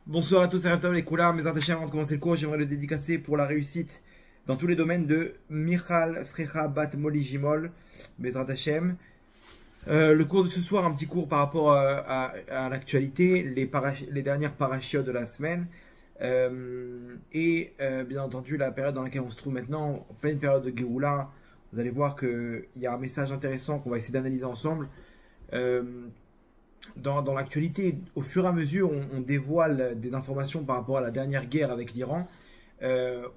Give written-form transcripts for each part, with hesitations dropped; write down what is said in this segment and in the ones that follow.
Bonsoir à tous, c'est Raphaël les couleurs. Mes attachés, avant de commencer le cours, j'aimerais le dédicacer pour la réussite dans tous les domaines de Michal Frecha Bat Moli Jimol, Bezrat Hashem. Le cours de ce soir, un petit cours par rapport à l'actualité, les dernières parachiotes de la semaine. Bien entendu, la période dans laquelle on se trouve maintenant, en pleine période de Géoula. Vous allez voir qu'il y a un message intéressant qu'on va essayer d'analyser ensemble. Dans l'actualité, au fur et à mesure, on dévoile des informations par rapport à la dernière guerre avec l'Iran, où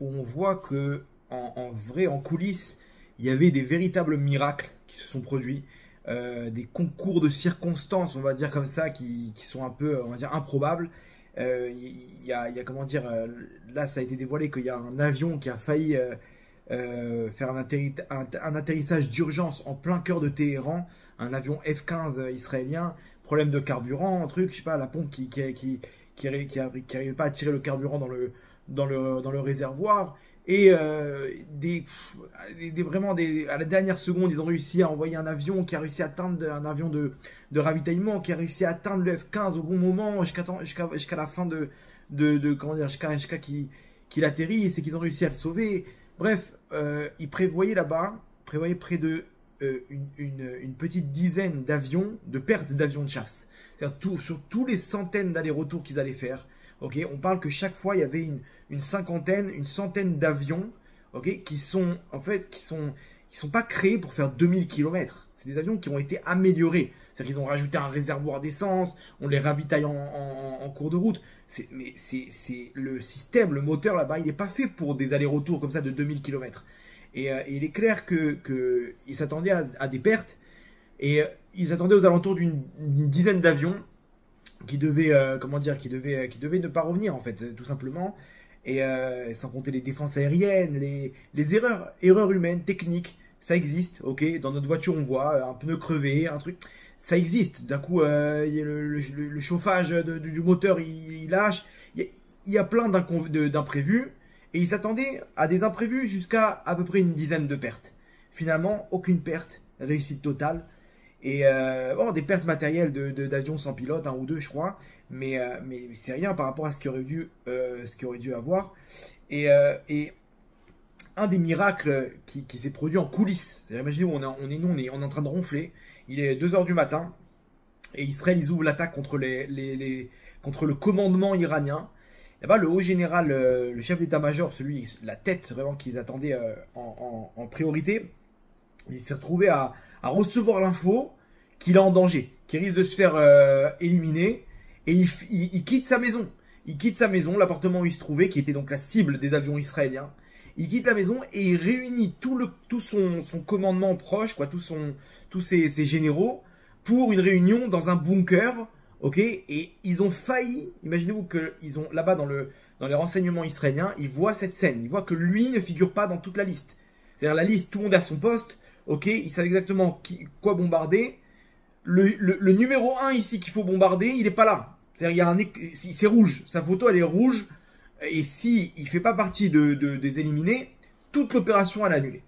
on voit que en vrai, en coulisses, il y avait des véritables miracles qui se sont produits, des concours de circonstances, on va dire comme ça, qui sont un peu, on va dire, improbables. Il y a, comment dire, là, ça a été dévoilé qu'il y a un avion qui a failli faire un atterrissage d'urgence en plein cœur de Téhéran, un avion F-15 israélien. Problème de carburant, un truc, je sais pas, la pompe qui arrive pas à tirer le carburant dans le réservoir. Et vraiment, à la dernière seconde, ils ont réussi à envoyer un avion qui a réussi à atteindre un avion de ravitaillement, qui a réussi à atteindre le F-15 au bon moment, jusqu'à la fin comment dire, jusqu'à qu'il atterrisse et qu'ils ont réussi à le sauver. Bref, ils prévoyaient là-bas, près de une petite dizaine d'avions, de pertes d'avions de chasse. C'est-à-dire sur tous les centaines d'allers-retours qu'ils allaient faire. Ok, on parle que chaque fois il y avait une centaine d'avions, ok, qui sont pas créés pour faire 2000 km. C'est des avions qui ont été améliorés. C'est-à-dire qu'ils ont rajouté un réservoir d'essence, on les ravitaille en cours de route. Mais c'est le système, le moteur là-bas, il n'est pas fait pour des allers-retours comme ça de 2000 km. Et il est clair qu'ils s'attendaient à des pertes. Et ils attendaient aux alentours d'une dizaine d'avions qui devaient, qui devaient ne pas revenir, en fait, tout simplement. Et sans compter les défenses aériennes, les erreurs humaines, techniques, ça existe. Ok, dans notre voiture, on voit un pneu crevé, un truc. Ça existe. D'un coup, le chauffage du moteur, il lâche. Il y a plein d'imprévus. Et ils s'attendaient à des imprévus jusqu'à peu près une dizaine de pertes. Finalement, aucune perte, réussite totale. Et des pertes matérielles d'avions sans pilote, un ou deux je crois, mais c'est rien par rapport à ce qu'il aurait dû avoir. Et un des miracles qui s'est produit en coulisses, c'est-à-dire imaginez où on est en train de ronfler, il est 2 h du matin, et Israël ils ouvrent l'attaque contre le commandement iranien. Là-bas, le haut général, le chef d'état-major, la tête vraiment qu'ils attendaient en priorité, il s'est retrouvé à recevoir l'info qu'il est en danger, qu'il risque de se faire éliminer, et il quitte sa maison. Il quitte sa maison, l'appartement où il se trouvait, qui était donc la cible des avions israéliens. Il quitte la maison et il réunit tout son commandement proche, quoi, tous ses généraux, pour une réunion dans un bunker. Ok, et ils ont failli, imaginez-vous qu'ils ont là-bas dans les renseignements israéliens, ils voient cette scène, ils voient que lui ne figure pas dans toute la liste. C'est-à-dire la liste, tout le monde est à son poste, ok, ils savent exactement quoi bombarder. Le numéro 1 ici qu'il faut bombarder, il n'est pas là. C'est-à-dire c'est rouge, sa photo elle est rouge, et si il fait pas partie des éliminés, toute l'opération elle est annulée.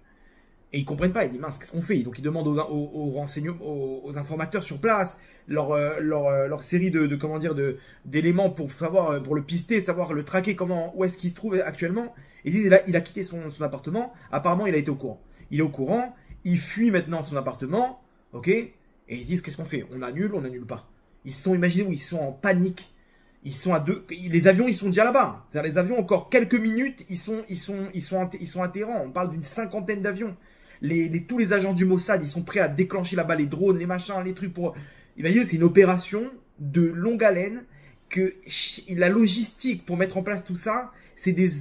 Et ils comprennent pas, ils disent mince, qu'est-ce qu'on fait? Donc ils demandent aux renseignements, aux informateurs sur place, leur série d'éléments pour savoir, pour le pister, savoir le traquer, où est-ce qu'il se trouve actuellement. Et ils disent, il a quitté son appartement, apparemment il a été au courant. Il est au courant, il fuit maintenant son appartement, ok? Et ils disent, qu'est-ce qu'on fait? On annule pas. Imaginez où ils sont en panique. Ils sont les avions, ils sont déjà là-bas. C'est-à-dire les avions, encore quelques minutes, ils sont à Téhéran. On parle d'une cinquantaine d'avions. Tous les agents du Mossad, ils sont prêts à déclencher là-bas les drones, les machins, les trucs pour... Imaginez, c'est une opération de longue haleine, que la logistique pour mettre en place tout ça, c'est des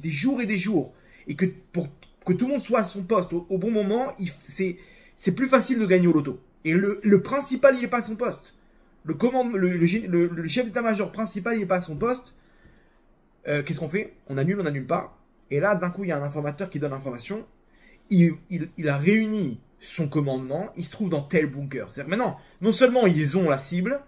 jours et des jours. Et que pour que tout le monde soit à son poste au bon moment, c'est plus facile de gagner au loto. Et le principal, il n'est pas à son poste. Le chef d'état-major principal, il n'est pas à son poste. Qu'est-ce qu'on fait? On annule pas. Et là, d'un coup, il y a un informateur qui donne l'information. Il a réuni son commandement, il se trouve dans tel bunker. C'est-à-dire maintenant, non seulement ils ont la cible,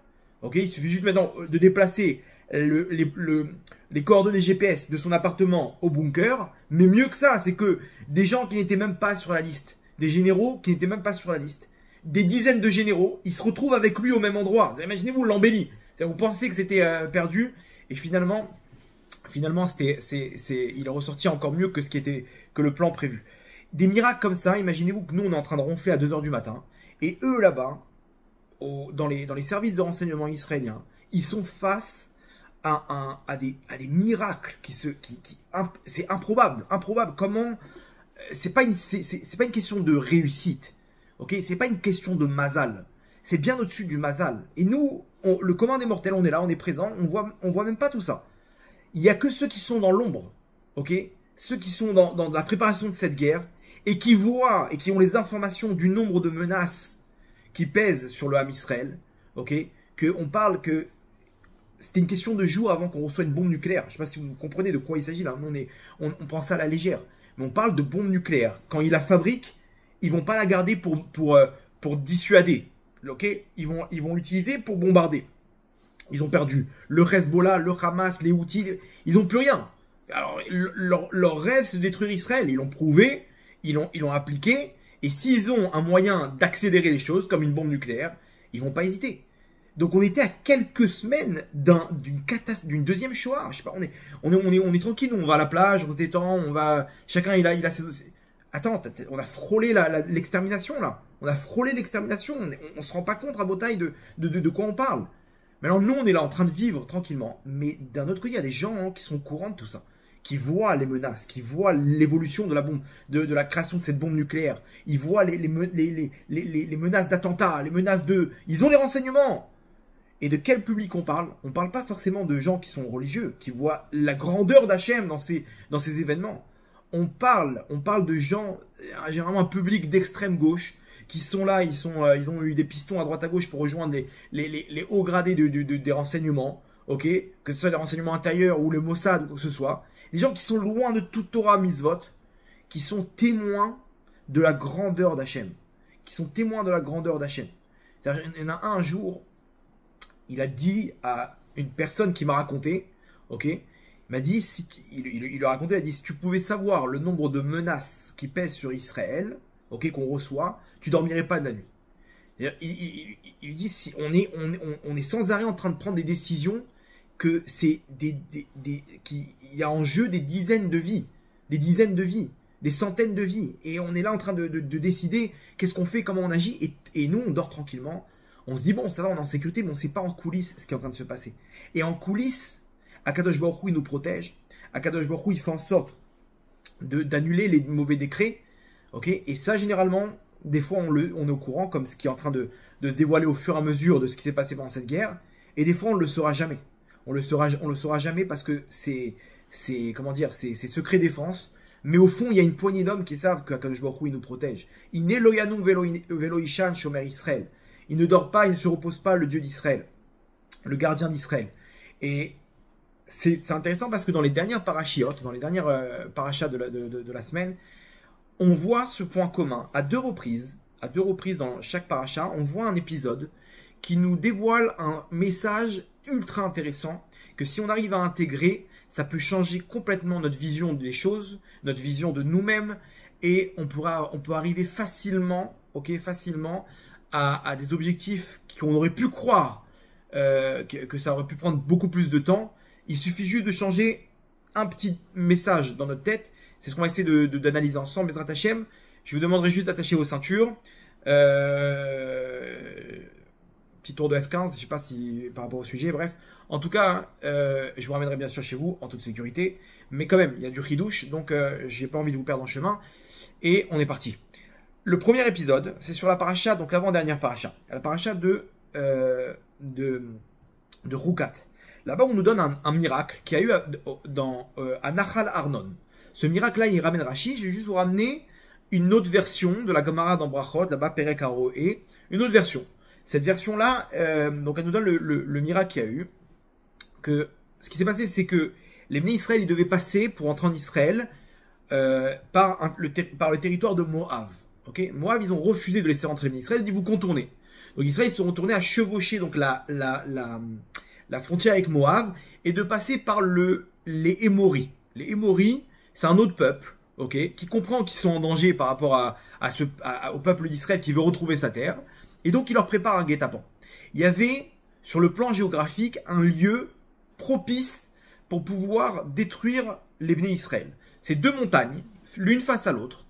ok, il suffit juste maintenant de déplacer les coordonnées GPS de son appartement au bunker, mais mieux que ça, c'est que des gens qui n'étaient même pas sur la liste, des généraux qui n'étaient même pas sur la liste, des dizaines de généraux, ils se retrouvent avec lui au même endroit. Imaginez-vous l'embellie. Vous pensez que c'était perdu, et finalement il est ressorti encore mieux que que le plan prévu. Des miracles comme ça, imaginez-vous que nous, on est en train de ronfler à 2 heures du matin, et eux, là-bas, dans les services de renseignement israéliens, ils sont face à des miracles c'est improbable. Comment c'est pas une question de réussite, ok? C'est pas une question de mazal. C'est bien au-dessus du mazal. Et nous, le commun des mortels, on est là, on est présent, on voit même pas tout ça. Il y a que ceux qui sont dans l'ombre, ok? Ceux qui sont dans la préparation de cette guerre et qui voient et qui ont les informations du nombre de menaces qui pèsent sur le Ham Israël, ok? On parle que c'était une question de jours avant qu'on reçoive une bombe nucléaire. Je ne sais pas si vous comprenez de quoi il s'agit là. On prend ça à la légère. Mais on parle de bombe nucléaire. Quand ils la fabriquent, ils vont pas la garder pour dissuader. Ok? Ils vont l'utiliser pour bombarder. Ils ont perdu le Hezbollah, le Hamas, les Houthis. Ils n'ont plus rien. Alors, leur rêve, c'est de détruire Israël. Ils l'ont prouvé. Ils l'ont appliqué. Et s'ils ont un moyen d'accélérer les choses, comme une bombe nucléaire, ils vont pas hésiter. Donc on était à quelques semaines d'une deuxième Shoah. Je sais pas, on est tranquille, on va à la plage, on se détend, chacun il a ses. Attends, on a frôlé l'extermination là. On a frôlé l'extermination. On se rend pas compte à Botaï de quoi on parle. Maintenant nous on est là en train de vivre tranquillement. Mais d'un autre côté il y a des gens qui sont au courant de tout ça, qui voient les menaces, qui voient l'évolution de la bombe, de la création de cette bombe nucléaire. Ils voient les menaces d'attentats, les menaces de. Ils ont les renseignements. Et de quel public on parle? On ne parle pas forcément de gens qui sont religieux, qui voient la grandeur d'Hachem dans ces événements. On parle de gens, généralement un public d'extrême gauche, qui sont là, ils ont eu des pistons à droite à gauche pour rejoindre les hauts gradés des renseignements, ok? Que ce soit les renseignements intérieurs ou le Mossad ou quoi que ce soit. Des gens qui sont loin de toute Torah mitzvot, qui sont témoins de la grandeur d'Hachem. Il y en a un jour, il a dit à une personne qui m'a raconté, ok, il m'a dit, il a raconté, il a dit, si tu pouvais savoir le nombre de menaces qui pèsent sur Israël, ok, qu'on reçoit, tu dormirais pas de la nuit. Il dit, si on est sans arrêt en train de prendre des décisions que c'est qu'il y a en jeu des dizaines de vies, des centaines de vies, et on est là en train de décider qu'est-ce qu'on fait, comment on agit, et nous on dort tranquillement. On se dit, bon, ça va, on est en sécurité, mais on ne sait pas en coulisses ce qui est en train de se passer. Et en coulisses, Akadosh Baruch Hu, il nous protège. Akadosh Baruch Hu, il fait en sorte d'annuler les mauvais décrets. Ok? Et ça, généralement, des fois, on est au courant, comme ce qui est en train de se dévoiler au fur et à mesure de ce qui s'est passé pendant cette guerre. Et des fois, on ne le saura jamais. On le saura jamais parce que c'est secret défense. Mais au fond, il y a une poignée d'hommes qui savent qu'Akadosh Baruch Hu, il nous protège. Iné loyanu velo ishan shomer Israël. Il ne dort pas, il ne se repose pas, le Dieu d'Israël, le gardien d'Israël. Et c'est intéressant parce que dans les dernières parachiotes, dans les dernières parachas de la semaine, on voit ce point commun. À deux reprises dans chaque paracha, on voit un épisode qui nous dévoile un message ultra intéressant que si on arrive à intégrer, ça peut changer complètement notre vision des choses, notre vision de nous-mêmes, et on peut arriver facilement, à des objectifs qu'on aurait pu croire que ça aurait pu prendre beaucoup plus de temps. Il suffit juste de changer un petit message dans notre tête. C'est ce qu'on va essayer d'analyser ensemble. Bezrat Hashem, je vous demanderai juste d'attacher vos ceintures. Petit tour de F15, je ne sais pas si par rapport au sujet, bref. En tout cas, je vous ramènerai bien sûr chez vous en toute sécurité. Mais quand même, il y a du chidouche, donc j'ai pas envie de vous perdre en chemin. Et on est parti. Le premier épisode, c'est sur la paracha, donc l'avant-dernière paracha. La paracha de Roukat. Là-bas, on nous donne un miracle qui a eu à Nachal Arnon. Ce miracle-là, il ramène Rashi. Je vais juste vous ramener une autre version de la Gemara dans Brachot, là-bas, Perek Aroé. Une autre version. Cette version-là, donc elle nous donne le miracle qu'il y a eu. Que ce qui s'est passé, c'est que les Bnei Israël, ils devaient passer pour entrer en Israël par le territoire de Moab. Okay. Moab, ils ont refusé de laisser rentrer les Bnei Israël, ils ont dit vous contournez. Donc Israël, ils se sont retournés à chevaucher donc la frontière avec Moab et de passer par les Émoris. Les Émoris, c'est un autre peuple, okay, qui comprend qu'ils sont en danger par rapport au peuple d'Israël qui veut retrouver sa terre. Et donc, il leur prépare un guet-apens. Il y avait sur le plan géographique, un lieu propice pour pouvoir détruire les Bnei Israël. C'est deux montagnes, l'une face à l'autre,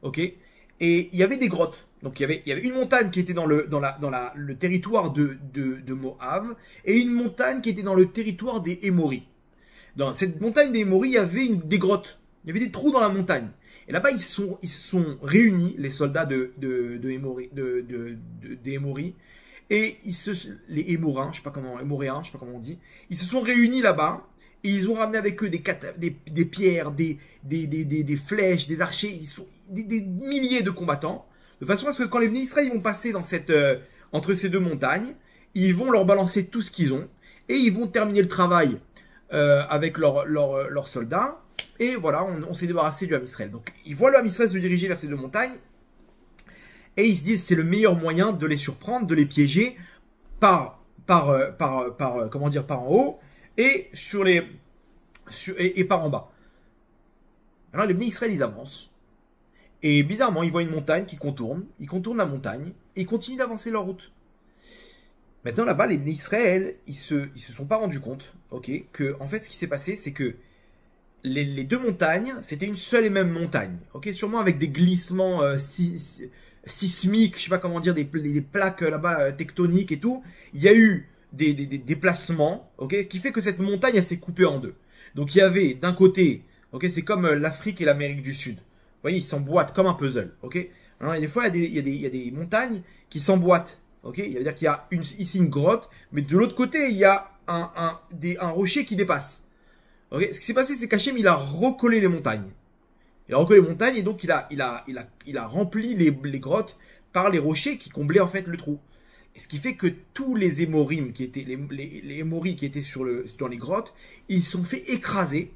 ok? Et il y avait des grottes. Donc il y avait une montagne qui était dans le territoire de Moab et une montagne qui était dans le territoire des Émoris. Dans cette montagne des Émoris, il y avait des grottes. Il y avait des trous dans la montagne. Et là-bas, ils se sont réunis, les soldats des Émoris, et les Émorins, je sais pas comment on dit, ils se sont réunis là-bas, et ils ont ramené avec eux des pierres, des flèches, des archers, des milliers de combattants, de façon à ce que quand les Bnei Israël vont passer entre ces deux montagnes, ils vont leur balancer tout ce qu'ils ont, et ils vont terminer le travail avec leurs soldats, et voilà, on s'est débarrassé du Ham Israël. Donc ils voient le Ham Israël se diriger vers ces deux montagnes, et ils se disent c'est le meilleur moyen de les surprendre, de les piéger par en haut et par en bas. Alors les Bnei Israël ils avancent. Et bizarrement, ils voient une montagne qui contourne. Ils contournent la montagne et ils continuent d'avancer leur route. Maintenant là-bas, les Bnei Israël, ils se sont pas rendus compte, ok, que en fait ce qui s'est passé, c'est que les deux montagnes, c'était une seule et même montagne, ok, sûrement avec des glissements sismiques, je sais pas comment dire, des plaques là-bas tectoniques et tout. Il y a eu des déplacements, ok, qui fait que cette montagne elle s'est coupée en deux. Donc il y avait d'un côté, ok, c'est comme l'Afrique et l'Amérique du Sud. Vous voyez, ils s'emboîtent comme un puzzle, ok. Alors, des fois, il y a des montagnes qui s'emboîtent, ok. Il veut dire qu'il y a ici une grotte, mais de l'autre côté, il y a un rocher qui dépasse. Okay. Ce qui s'est passé, c'est qu'Hachem, il a recollé les montagnes. Il a recollé les montagnes et donc il a rempli les grottes par les rochers qui comblaient en fait le trou. Et ce qui fait que tous les Émorim qui étaient les Émoris qui étaient dans les grottes, ils se sont fait écraser.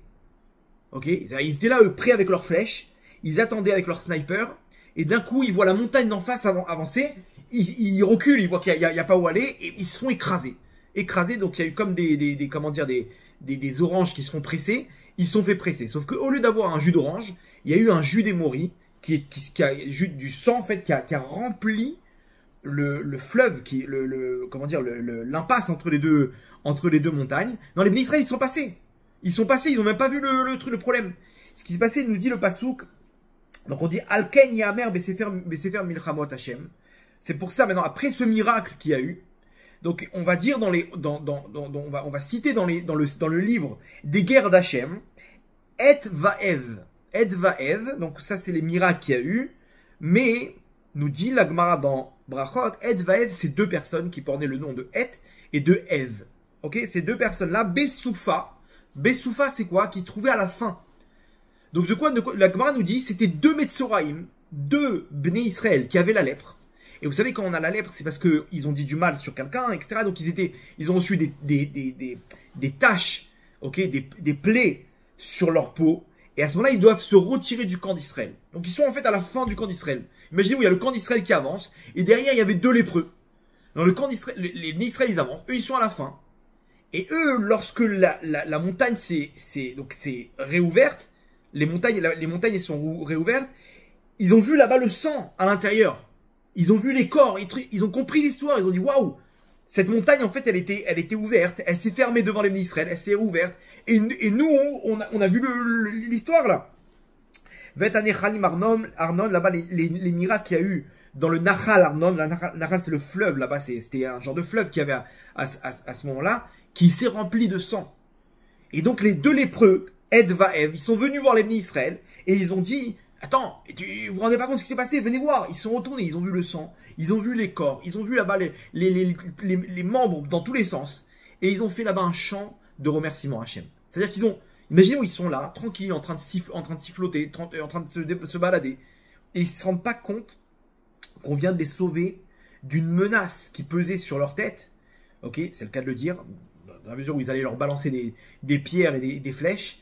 Ok, ils étaient là, eux, prêts avec leurs flèches. Ils attendaient avec leurs snipers. Et d'un coup, ils voient la montagne d'en face avancer. Ils reculent, ils voient qu'il n'y a pas où aller. Et ils se font écraser. Écraser, donc il y a eu comme des oranges qui se font presser. Ils se sont fait presser. Sauf qu'au lieu d'avoir un jus d'orange, il y a eu un jus d'Émori qui a jus du sang en fait qui a rempli le fleuve, l'impasse entre les deux montagnes. Dans les Bnei Israël, ils sont passés. Ils n'ont même pas vu le problème. Ce qui s'est passé, nous dit le Passouk. Donc on dit Alken Yamer Besefer Milchamot Hashem. C'est pour ça maintenant, après ce miracle qu'il y a eu, donc on va dire on va citer dans le livre des guerres d'Hachem, Et Vaev, donc ça c'est les miracles qu'il y a eu, mais nous dit la Gemara dans Brachot, Et Vaev, c'est deux personnes qui portaient le nom de Et et de Ev. Ok, ces deux personnes-là, Besoufa, c'est quoi? Qui se trouvait à la fin. Donc de quoi la Gemara nous dit, c'était deux Metzoraïm, deux Bnei Israël qui avaient la lèpre. Et vous savez, quand on a la lèpre, c'est parce qu'ils ont dit du mal sur quelqu'un, etc. Donc ils ont reçu des taches, ok, des plaies sur leur peau. Et à ce moment-là, ils doivent se retirer du camp d'Israël. Donc ils sont en fait à la fin du camp d'Israël. Imaginez-vous, il y a le camp d'Israël qui avance, et derrière, il y avait deux lépreux. Dans le camp d'Israël, les Bnei Israël, ils avancent, eux, ils sont à la fin. Et eux, lorsque la montagne s'est réouverte, les montagnes elles sont réouvertes, ils ont vu là-bas le sang à l'intérieur. Ils ont vu les corps, ils ont compris l'histoire, ils ont dit waouh, cette montagne en fait elle était ouverte, elle s'est fermée devant les Bnei Israël, elle s'est ouverte, et nous on a vu l'histoire là. Arnon, là-bas les miracles qu'il y a eu dans le Nahal Arnon, le Nahal c'est le fleuve là-bas, c'était un genre de fleuve qu'il y avait à ce moment-là, qui s'est rempli de sang. Et donc les deux lépreux, Et Vaev, ils sont venus voir les Bnei Israël, et ils ont dit, attends, vous vous rendez pas compte de ce qui s'est passé? Venez voir. Ils sont retournés, ils ont vu le sang, ils ont vu les corps, ils ont vu là-bas les membres dans tous les sens. Et ils ont fait là-bas un chant de remerciement à Hachem. C'est-à-dire qu'ils ont, imaginez où ils sont là, tranquilles, en train de siffloter, en train de se balader. Et ils se rendent pas compte qu'on vient de les sauver d'une menace qui pesait sur leur tête. Ok, c'est le cas de le dire, dans la mesure où ils allaient leur balancer des pierres et des flèches.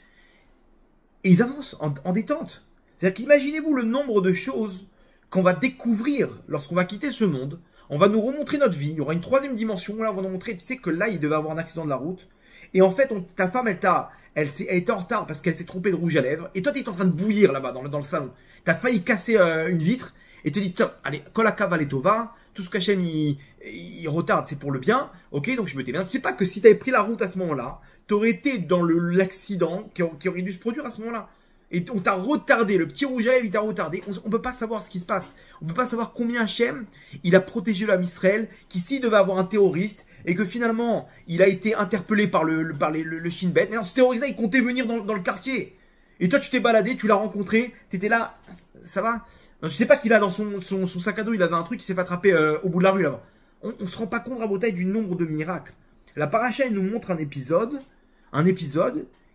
Et ils avancent en détente. C'est-à-dire qu'imaginez-vous le nombre de choses qu'on va découvrir lorsqu'on va quitter ce monde. On va nous remontrer notre vie. Il y aura une troisième dimension. Là, on va nous montrer, tu sais que là, il devait avoir un accident de la route. Et en fait, ta femme, elle était en retard parce qu'elle s'est trompée de rouge à lèvres. Et toi, tu es en train de bouillir là-bas dans le salon. Tu as failli casser une vitre. et te dit, tiens, allez, Kolaka Valetova, tout ce qu'Hachem il retarde, c'est pour le bien, ok, donc je me tais bien. Tu sais pas que si tu avais pris la route à ce moment-là, tu aurais été dans l'accident qui aurait dû se produire à ce moment-là. Et on t'a retardé, le petit rouge à lèvres, il t'a retardé. On peut pas savoir ce qui se passe. On peut pas savoir combien Hachem, il a protégé l'homme Israël, qui s'il devait avoir un terroriste, et que finalement, il a été interpellé par le Shin Bet. Mais non, ce terroriste-là, il comptait venir dans le quartier. Et toi, tu t'es baladé, tu l'as rencontré, t'étais là, ça va? Je sais pas qu'il a dans son sac à dos, il avait un truc qui s'est fait attraper au bout de la rue là-bas. On se rend pas compte, Rabotai, du nombre de miracles. La paracha, il nous montre un épisode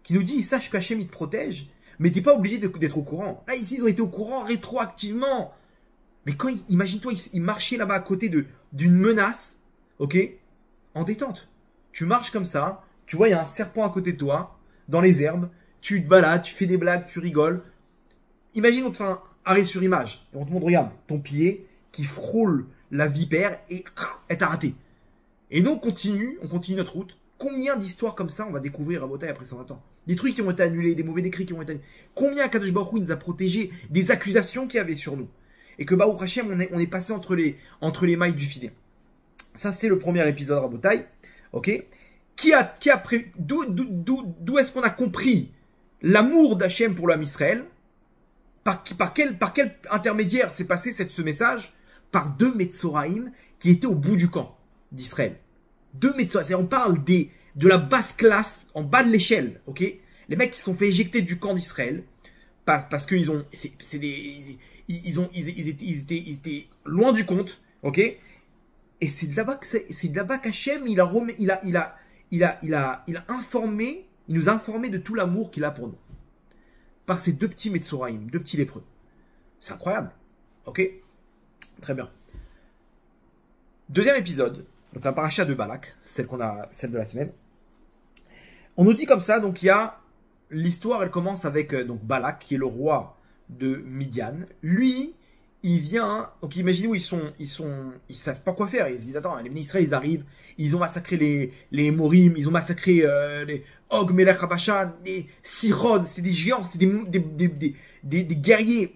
qui nous dit, il sache qu'Hachem, il te protège, mais t'es pas obligé d'être au courant. Là, ici, ils ont été au courant rétroactivement. Mais quand, imagine-toi, ils marchaient là-bas à côté d'une menace, ok, en détente. Tu marches comme ça, tu vois, il y a un serpent à côté de toi, dans les herbes, tu te balades, tu fais des blagues, tu rigoles. Imagine, on te fait un arrêt sur image, et on te montre, regarde, ton pied qui frôle la vipère et elle t'a raté. Et nous, on continue notre route. Combien d'histoires comme ça on va découvrir à Botaï après 120 ans? Des trucs qui ont été annulés, des mauvais décrets qui ont été annulés. Combien Kadosh Baruch Hu nous a protégés des accusations qu'il y avait sur nous? Et que Baruch Hashem, on est passé entre les mailles du filet. Ça, c'est le premier épisode Rabotai. Ok? D'où est-ce qu'on a compris l'amour d'Hachem pour l'homme Israël? Par quel intermédiaire s'est passé ce message? Par deux Metzoraïm qui étaient au bout du camp d'Israël. Deux Metzoraïm. On parle de la basse classe, en bas de l'échelle. Ok? Les mecs qui se sont fait éjecter du camp d'Israël parce qu'ils ont, ils étaient loin du compte. Ok? Et c'est de là-bas qu'Hachem, il nous a informé de tout l'amour qu'il a pour nous. Par ces deux petits Metzoraïm, deux petits lépreux. C'est incroyable. Ok? Très bien. Deuxième épisode, donc la paracha de Balak, celle de la semaine. On nous dit comme ça, donc il y a l'histoire, elle commence avec donc Balak, qui est le roi de Midian. Lui, il vient, donc imaginez où ils savent pas quoi faire. Ils se disent, attends, les bénis Israël, ils arrivent, ils ont massacré les Morim, ils ont massacré les Og, Melech Habashan, les Siron, c'est des géants, c'est des guerriers,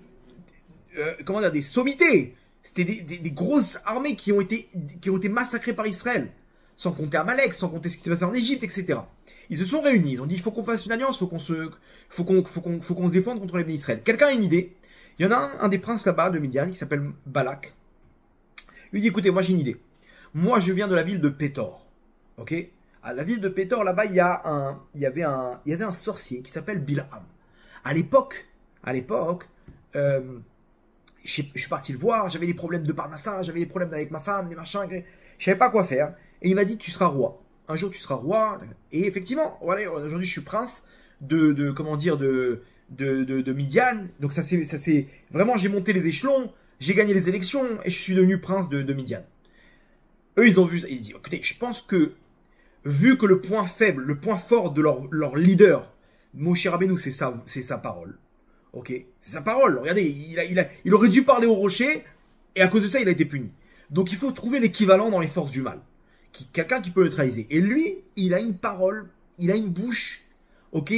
comment dire, des sommités. C'était des grosses armées qui ont été massacrées par Israël. Sans compter Amalek, sans compter ce qui s'est passé en Égypte, etc. Ils se sont réunis, ils ont dit, il faut qu'on fasse une alliance, faut qu'on se défende contre les bénis Israël. Quelqu'un a une idée? Il y en a un des princes là-bas de Midian qui s'appelle Balak. Il lui dit, écoutez, moi j'ai une idée. Moi je viens de la ville de Pétor. Ok? À la ville de Pétor, là-bas, il y avait un sorcier qui s'appelle Bilham. À l'époque, je suis parti le voir, j'avais des problèmes de parnassa, j'avais des problèmes avec ma femme, des machins, je savais pas quoi faire. Et il m'a dit, tu seras roi. Un jour tu seras roi. Et effectivement, voilà, aujourd'hui je suis prince de Midian. Donc ça c'est vraiment, j'ai monté les échelons, j'ai gagné les élections et je suis devenu prince de Midian. Eux ils ont vu ça, ils disent, écoutez, je pense que vu que le point faible, le point fort de leur leader, Moshe Rabbeinu, c'est sa parole. Ok, c'est sa parole. Regardez, il aurait dû parler au rocher et à cause de ça il a été puni. Donc il faut trouver l'équivalent dans les forces du mal. Quelqu'un qui peut le trahir. Et lui, il a une parole, il a une bouche, ok,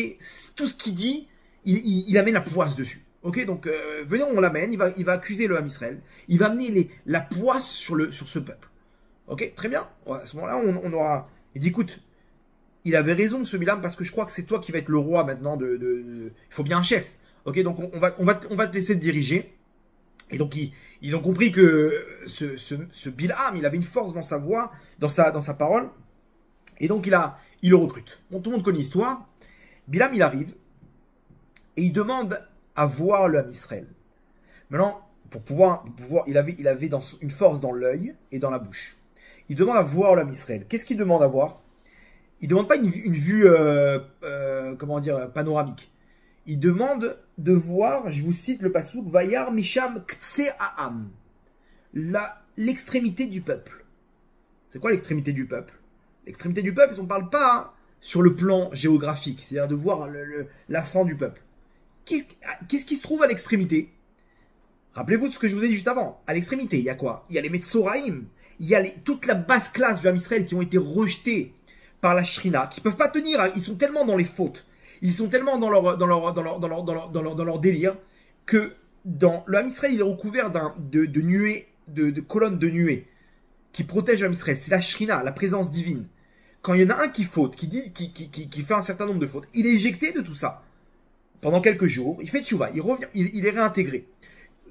tout ce qu'il dit, il amène la poisse dessus. Ok, donc venez, on l'amène, il va accuser le Ham Israël, il va amener la poisse sur ce peuple. Ok, très bien. À ce moment-là, on aura... Il dit, écoute, il avait raison ce Bilam parce que je crois que c'est toi qui vas être le roi maintenant il faut bien un chef. Ok, donc on va te laisser te diriger. Et donc ils ont compris que ce Bilham, il avait une force dans sa voix, dans sa parole. Et donc il le recrute. Bon, tout le monde connaît l'histoire. Bilham, il arrive et il demande à voir le Ham Israël. Maintenant, pour pouvoir, il avait une force dans l'œil et dans la bouche. Il demande à voir le Ham Israël. Qu'est-ce qu'il demande à voir? Il demande pas une vue, comment dire, panoramique. Il demande de voir, je vous cite le passouk, Vayar Misham Ktse Ha'am, l'extrémité du peuple. C'est quoi l'extrémité du peuple? L'extrémité du peuple, on ne parle pas sur le plan géographique, c'est-à-dire de voir la fin du peuple. Qu'est-ce qui se trouve à l'extrémité? Rappelez-vous de ce que je vous ai dit juste avant. À l'extrémité, il y a quoi? Il y a les Metzoraïm, il y a toute la basse classe du Ham Israël qui ont été rejetés par la Shrina, qui ne peuvent pas tenir, ils sont tellement dans les fautes. Ils sont tellement dans leur délire que le Ham Israël, il est recouvert de nuées, de colonnes de nuées qui protègent le Ham Israël. C'est la Shrina, la présence divine. Quand il y en a un qui faute, qui fait un certain nombre de fautes, il est éjecté de tout ça. Pendant quelques jours, il fait tchouva, il revient, il est réintégré.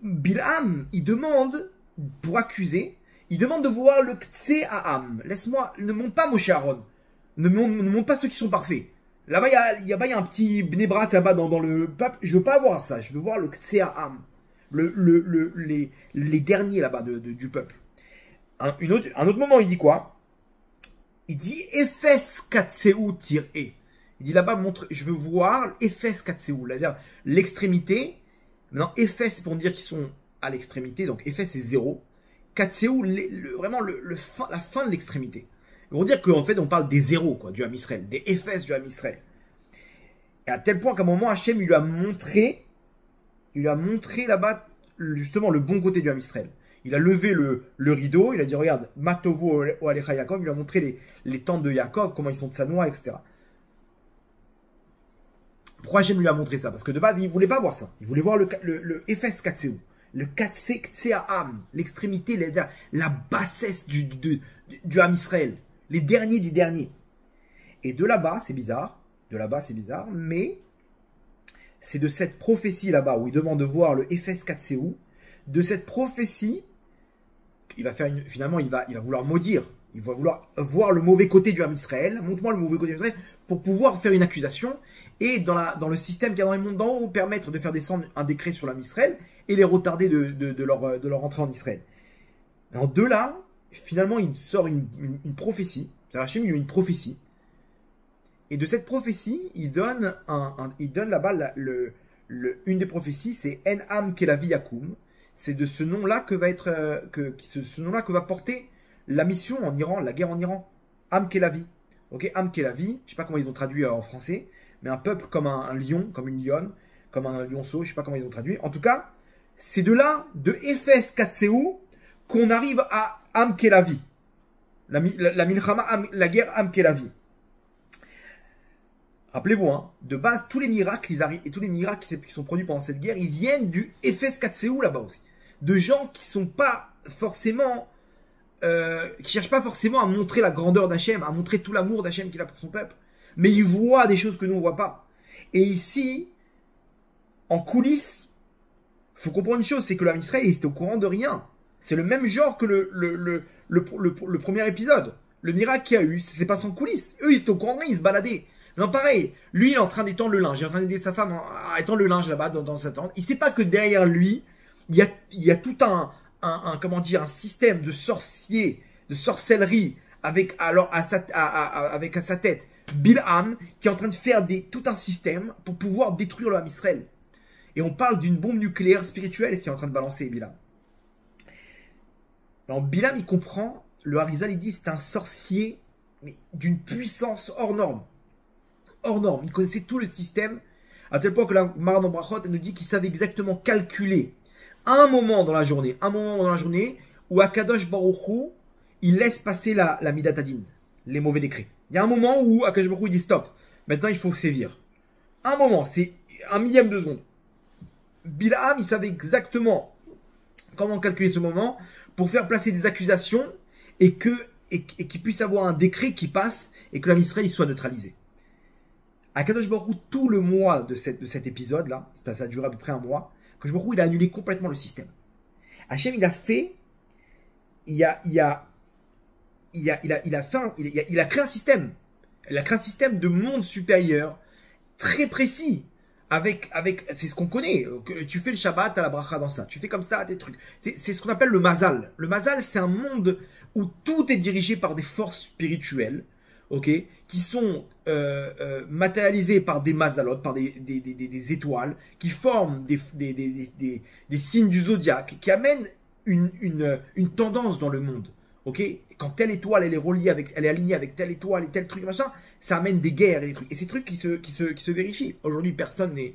Bilham, il demande, pour accuser, il demande de voir le Ktse à Ham. Laisse-moi, ne monte pas Moshe Aaron. Ne monte pas ceux qui sont parfaits. Là-bas, il y a un petit bnebrak là-bas dans le peuple. Je veux pas voir ça. Je veux voir le Ktse à Ham. Les derniers là-bas du peuple. Un autre moment, il dit quoi? Il dit Ephes Katseu tir E. Il dit là-bas, je veux voir Ephes Katseu, c'est-à-dire l'extrémité. Maintenant, Ephes, c'est pour dire qu'ils sont à l'extrémité, donc Ephes c'est 0. Katseu, vraiment la fin de l'extrémité. Pour dire qu'en fait, on parle des zéros, quoi, du Ham Israël, des Ephes du Ham Israël. Et à tel point qu'à un moment, Hachem, il lui a montré là-bas, justement, le bon côté du Ham Israël. Il a levé le rideau, il a dit, regarde, Matovo o Alecha Yaakov, il lui a montré les tentes de Yaakov, comment ils sont de sa noix, etc. Pourquoi Hachem lui a montré ça? Parce que de base, il ne voulait pas voir ça. Il voulait voir le Ephes Katseu, le Katsé Ktsea Ham, l'extrémité, la bassesse du Ham Israël, les derniers du dernier. Et de là-bas, c'est bizarre, mais c'est de cette prophétie là-bas où il demande de voir le Ephes Katseu, de cette prophétie, il va faire finalement, il va vouloir maudire, il va vouloir voir le mauvais côté du Ham Israël, montre-moi le mauvais côté du Ham Israël, pour pouvoir faire une accusation, et dans le système qu'il y a dans les mondes d'en haut, permettre de faire descendre un décret sur l'Ham Israël, et les retarder de leur entrée en Israël. En de là, finalement, il sort une prophétie, Hachem, il a une prophétie, et de cette prophétie, il donne là-bas, une des prophéties, c'est En Am Kelavi Yakum. C'est de ce nom-là que va porter la mission en Iran, la guerre en Iran. Am Kelavi. Ok, Am Kelavi, je sais pas comment ils ont traduit en français, mais un peuple comme un lion, comme une lionne, comme un lionceau, je sais pas comment ils ont traduit. En tout cas, c'est de là, de Ephes Katseu, qu'on arrive à Am Kelavi. La Milchama, la guerre Am Kelavi. Rappelez-vous, hein, de base, tous les miracles, ils arrivent, et tous les miracles qui sont produits pendant cette guerre, ils viennent du Ephes Katseu là-bas aussi. De gens qui sont pas forcément, qui cherchent pas forcément à montrer la grandeur d'Hachem, à montrer tout l'amour d'Hachem qu'il a pour son peuple, mais ils voient des choses que nous on voit pas. Et ici, en coulisses, faut comprendre une chose, c'est que l'Ham Israël, il était au courant de rien. C'est le même genre que le premier épisode. Le miracle qu'il y a eu, c'est pas sans coulisses. Eux, ils étaient au courant de rien, ils se baladaient. Non, pareil, lui, il est en train d'étendre le linge. Il est en train d'aider sa femme à étendre le linge là-bas dans sa tente. Il sait pas que derrière lui, il y a tout comment dire, un système de sorciers, de sorcellerie, avec à sa tête Bilham, qui est en train de faire tout un système pour pouvoir détruire le Ham Israël. Et on parle d'une bombe nucléaire spirituelle, et c'est en train de balancer Bilham. Alors Bilham, il comprend, le Harizal, il dit, c'est un sorcier, mais d'une puissance hors norme. Hors norme. Il connaissait tout le système, à tel point que la Mara dans Brachot, elle nous dit qu'il savait exactement calculer un moment dans la journée où Akadosh Baruch Hu, il laisse passer la Midatadin, les mauvais décrets. Il y a un moment où Akadosh Baruch Hu, il dit stop, maintenant il faut sévir. Un moment, c'est un millième de seconde. Bilham, il savait exactement comment calculer ce moment pour faire placer des accusations et qu'il puisse avoir un décret qui passe et que l'Ham Israël soit neutralisé. Akadosh Baruch Hu, tout le mois de cet épisode-là, ça a duré à peu près un mois, Akadosh Baruch Hu, il a annulé complètement le système. Hachem, il a créé un système. Il a créé un système de monde supérieur, très précis. C'est ce qu'on connaît. Tu fais le Shabbat, t'as la bracha dans ça. Tu fais comme ça, des trucs. C'est ce qu'on appelle le Mazal. Le Mazal, c'est un monde où tout est dirigé par des forces spirituelles, ok, qui sont matérialisées par des mazalot, par des étoiles, qui forment des signes du zodiaque, qui amènent une tendance dans le monde. Ok, quand telle étoile elle est alignée avec telle étoile et tel truc machin, ça amène des guerres et des trucs. Et ces trucs qui se vérifient. Aujourd'hui, personne n'est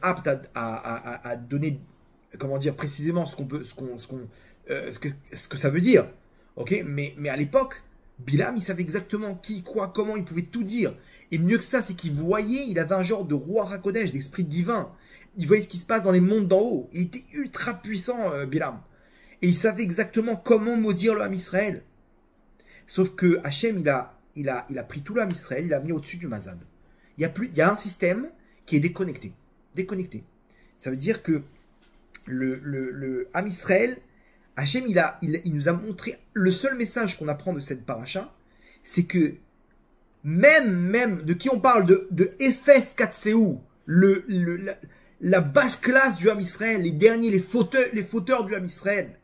apte à donner, comment dire, précisément ce que ça veut dire. Ok, mais à l'époque, Bilham, il savait exactement qui, quoi, comment, il pouvait tout dire. Et mieux que ça, c'est qu'il voyait, il avait un genre de roi Hakodesh, d'esprit divin. il voyait ce qui se passe dans les mondes d'en haut. Il était ultra puissant, Bilam. Et il savait exactement comment maudire le Ham Israël. Sauf que Hachem, il a pris tout le Ham Israël, il l'a mis au-dessus du Mazal. Il y a un système qui est déconnecté. Déconnecté. Ça veut dire que le Ham Israël, Hachem, il nous a montré, le seul message qu'on apprend de cette paracha, c'est que même, de qui on parle, de Ephes Katseou, la basse classe du Ham Israël, les derniers, les fauteurs du Ham Israël,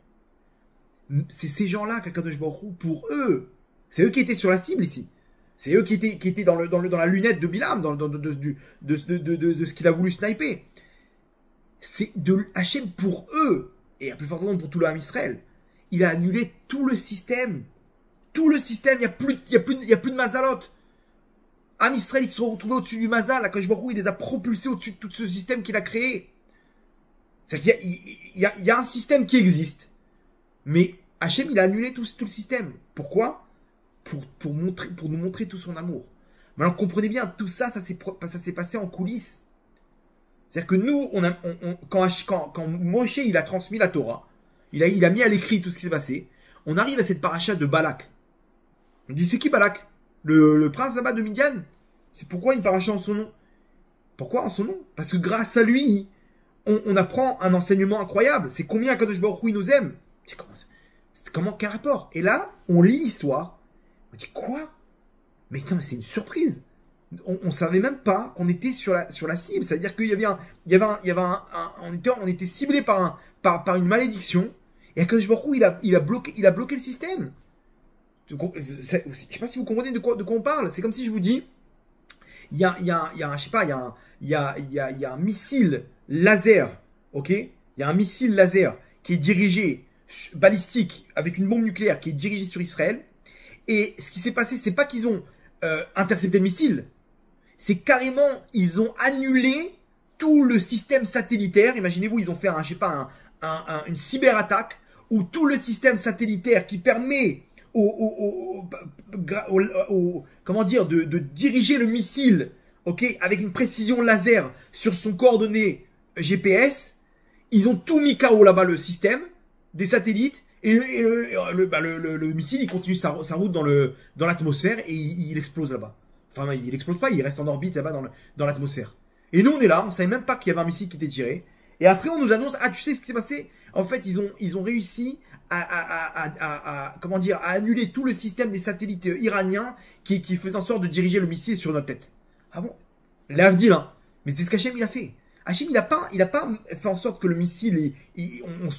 c'est ces gens-là qu'Akadosh Baruch Hu, pour eux, c'est eux qui étaient sur la cible ici. C'est eux qui étaient dans la lunette de Bilam, de ce qu'il a voulu sniper. C'est de Hachem pour eux, et à plus forte raison pour tout le Ham Israël. Il a annulé tout le système. Tout le système, il n'y a plus de Mazalot. Ham Israël, ils se sont retrouvés au-dessus du Mazal. Akadosh Baruch Hu, il les a propulsés au-dessus de tout ce système qu'il a créé. C'est-à-dire qu'il y a un système qui existe. Mais Hachem, il a annulé tout le système. Pourquoi? Pour nous montrer tout son amour. Maintenant, comprenez bien, tout ça, ça s'est passé en coulisses. C'est-à-dire que nous, quand Moshe, il a transmis la Torah, il a mis à l'écrit tout ce qui s'est passé, on arrive à cette paracha de Balak. On dit, c'est qui Balak? Le prince là-bas de Midian? C'est pourquoi une paracha en son nom? Pourquoi en son nom? Parce que grâce à lui, on apprend un enseignement incroyable. C'est combien Akadosh Baruch Hu, il nous aime. Quel rapport? Et là, on lit l'histoire. On dit, quoi? Mais non, mais c'est une surprise. On savait même pas qu'on était sur la cible. C'est-à-dire qu'il on était ciblé par une malédiction. Et Akadosh Baruch Hu, il a bloqué le système. Je sais pas si vous comprenez de quoi on parle. C'est comme si je vous dis, il y a un missile laser, ok? Il y a un missile laser qui est dirigé, balistique, avec une bombe nucléaire qui est dirigée sur Israël. Et ce qui s'est passé, c'est pas qu'ils ont intercepté le missile, c'est carrément, ils ont annulé tout le système satellitaire. Imaginez-vous, ils ont fait une cyberattaque où tout le système satellitaire qui permet comment dire, de diriger le missile, ok, avec une précision laser sur son coordonnées GPS, ils ont tout mis KO là-bas, le système des satellites, et le missile, il continue sa route dans l'atmosphère et il explose là-bas. Enfin, il explose pas, il reste en orbite là-bas dans l'atmosphère. Et nous, on est là, on savait même pas qu'il y avait un missile qui était tiré. Et après, on nous annonce, ah, tu sais ce qui s'est passé? En fait, ils ont réussi comment dire, à annuler tout le système des satellites iraniens qui faisaient en sorte de diriger le missile sur notre tête. Ah bon? L'Avdil, hein. Mais c'est ce qu'Hachem, il a fait. Hachem, il a pas fait en sorte que le missile,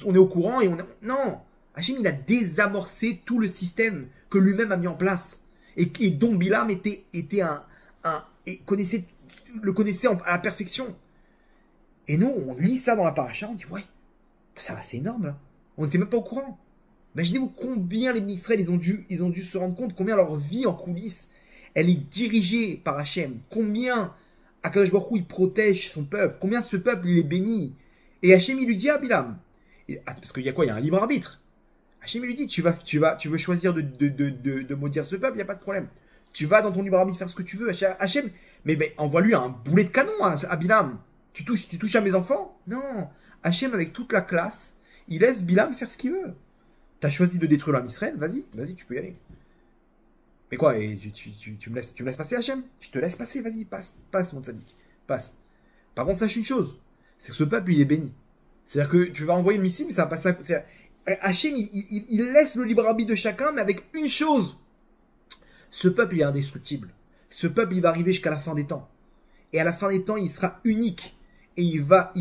on est au courant et non. Hachem, il a désamorcé tout le système que lui-même a mis en place. Et dont Bilam le connaissait à la perfection. Et nous, on lit ça dans la paracha, on dit, ouais, ça c'est énorme, là. On n'était même pas au courant. Imaginez-vous combien les Israël, ils ont dû se rendre compte, combien leur vie en coulisses, elle est dirigée par Hachem. Combien Akadosh Baruch Hu, il protège son peuple. Combien ce peuple, il est béni. Et Hachem, il lui dit à Bilam, parce qu'il y a quoi? Il y a un libre arbitre. Hachem, il lui dit, tu veux choisir de maudire ce peuple, il n'y a pas de problème. Tu vas dans ton libre arbitre faire ce que tu veux. Hachem, mais envoie-lui un boulet de canon à Bilam. Tu touches à mes enfants? Non. Hachem, avec toute la classe, il laisse Bilam faire ce qu'il veut. T'as choisi de détruire l'Am Israël, vas-y, tu peux y aller. Mais quoi, et tu me laisses passer, Hachem? Je te laisse passer, vas-y, passe, mon tzaddik, passe. Par contre, sache une chose, c'est que ce peuple, il est béni. C'est-à-dire que tu vas envoyer le missile, mais ça va passer Hachem, il laisse le libre arbitre de chacun, mais avec une chose. Ce peuple, il est indestructible. Ce peuple, il va arriver jusqu'à la fin des temps. Et à la fin des temps, il sera unique. Et il va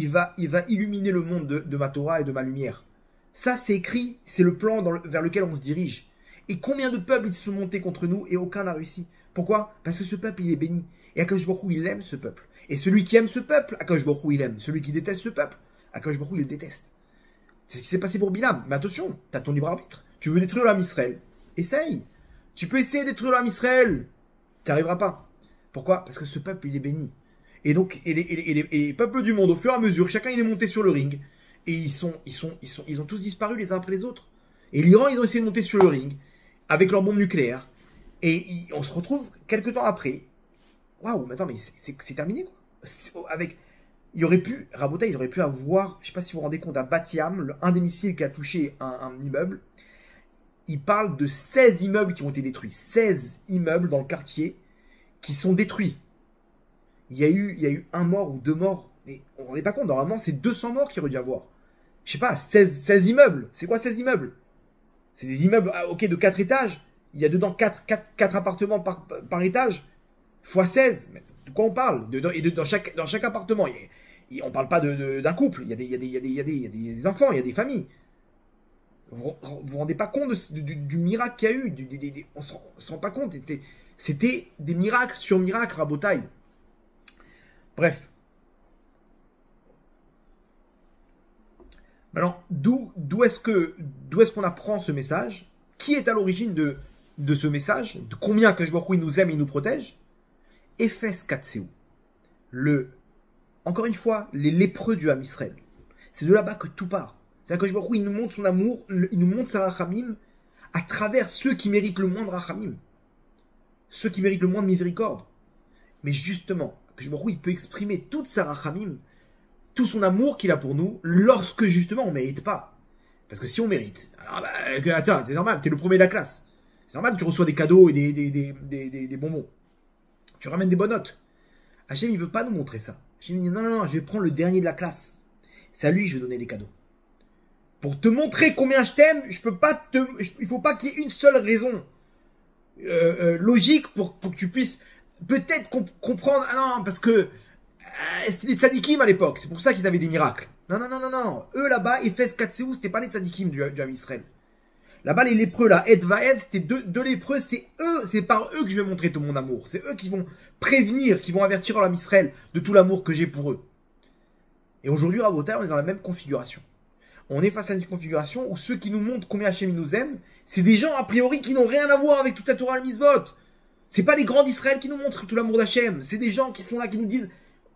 illuminer le monde de ma Torah et de ma lumière. Ça, c'est écrit, c'est le plan vers lequel on se dirige. Et combien de peuples ils se sont montés contre nous et aucun n'a réussi? Pourquoi? Parce que ce peuple, il est béni. Et Akadosh Baruch Hu, il aime ce peuple. Et celui qui aime ce peuple, Akadosh Baruch Hu, il aime. Celui qui déteste ce peuple, Akadosh Baruch Hu, il le déteste. C'est ce qui s'est passé pour Bilam. Mais attention, tu as ton libre arbitre. Tu veux détruire l'Am Israël. Essaye. Tu peux essayer de détruire l'Am Israël. Tu n'y arriveras pas. Pourquoi? Parce que ce peuple, il est béni. Et donc, les peuples du monde, au fur et à mesure, chacun il est monté sur le ring. Et ils ont tous disparu les uns après les autres. Et l'Iran, ils ont essayé de monter sur le ring avec leur bombe nucléaire. Et on se retrouve quelques temps après. Waouh, mais attends, mais c'est terminé quoi. Rabotai, il aurait pu avoir, je sais pas si vous vous rendez compte, à Bat Yam, un des missiles qui a touché un immeuble. Il parle de 16 immeubles qui ont été détruits. 16 immeubles dans le quartier qui sont détruits. Il y a eu un mort ou deux morts. Mais on ne rendait pas compte, normalement, c'est 200 morts qu'il aurait dû avoir. Je sais pas, 16 immeubles. C'est quoi 16 immeubles? C'est des immeubles, ok, de 4 étages. Il y a dedans 4 appartements par étage. Fois 16. Mais de quoi on parle? Dans chaque appartement, on parle pas d'un couple. Il y a des enfants, il y a des familles. Vous vous rendez pas compte du miracle qu'il y a eu. On se rend pas compte. C'était des miracles sur miracles, Rabotai. Bref. Maintenant, d'où est-ce qu'on apprend ce message? Qui est à l'origine de ce message? De combien que il nous aime et il nous protège? Éphèse 4 encore une fois, les lépreux du Ham Israël. C'est de là-bas que tout part. C'est-à-dire que il nous montre son amour, il nous montre sa rachamim à travers ceux qui méritent le moins de rachamim. Ceux qui méritent le moins de miséricorde. Mais justement, il peut exprimer toute sa rachamim, tout son amour qu'il a pour nous, lorsque justement on ne mérite pas. Parce que si on mérite, attends, c'est normal, t'es le premier de la classe. C'est normal que tu reçois des cadeaux et des bonbons. Tu ramènes des bonnes notes. Hachem, il veut pas nous montrer ça. Hachem, il dit non, je vais prendre le dernier de la classe. C'est à lui que je vais donner des cadeaux. Pour te montrer combien je t'aime, il faut pas qu'il y ait une seule raison logique pour que tu puisses peut-être comprendre. Ah non, parce que c'était des tzadikim à l'époque. C'est pour ça qu'ils avaient des miracles. Non. Eux là-bas, Éphèse 4 c'était pas les tzadikim du Ham Israël. Là-bas, les lépreux, là, Et Vaev, c'était deux lépreux, c'est par eux que je vais montrer tout mon amour. C'est eux qui vont prévenir, qui vont avertir l'Am Israël de tout l'amour que j'ai pour eux. Et aujourd'hui, Rabotai, on est dans la même configuration. On est face à une configuration où ceux qui nous montrent combien Hachem nous aime, c'est des gens, a priori, qui n'ont rien à voir avec toute la Torah al-Mitzvot. C'est pas les grands d'Israël qui nous montrent tout l'amour d'Hachem. C'est des gens qui sont là, qui nous disent,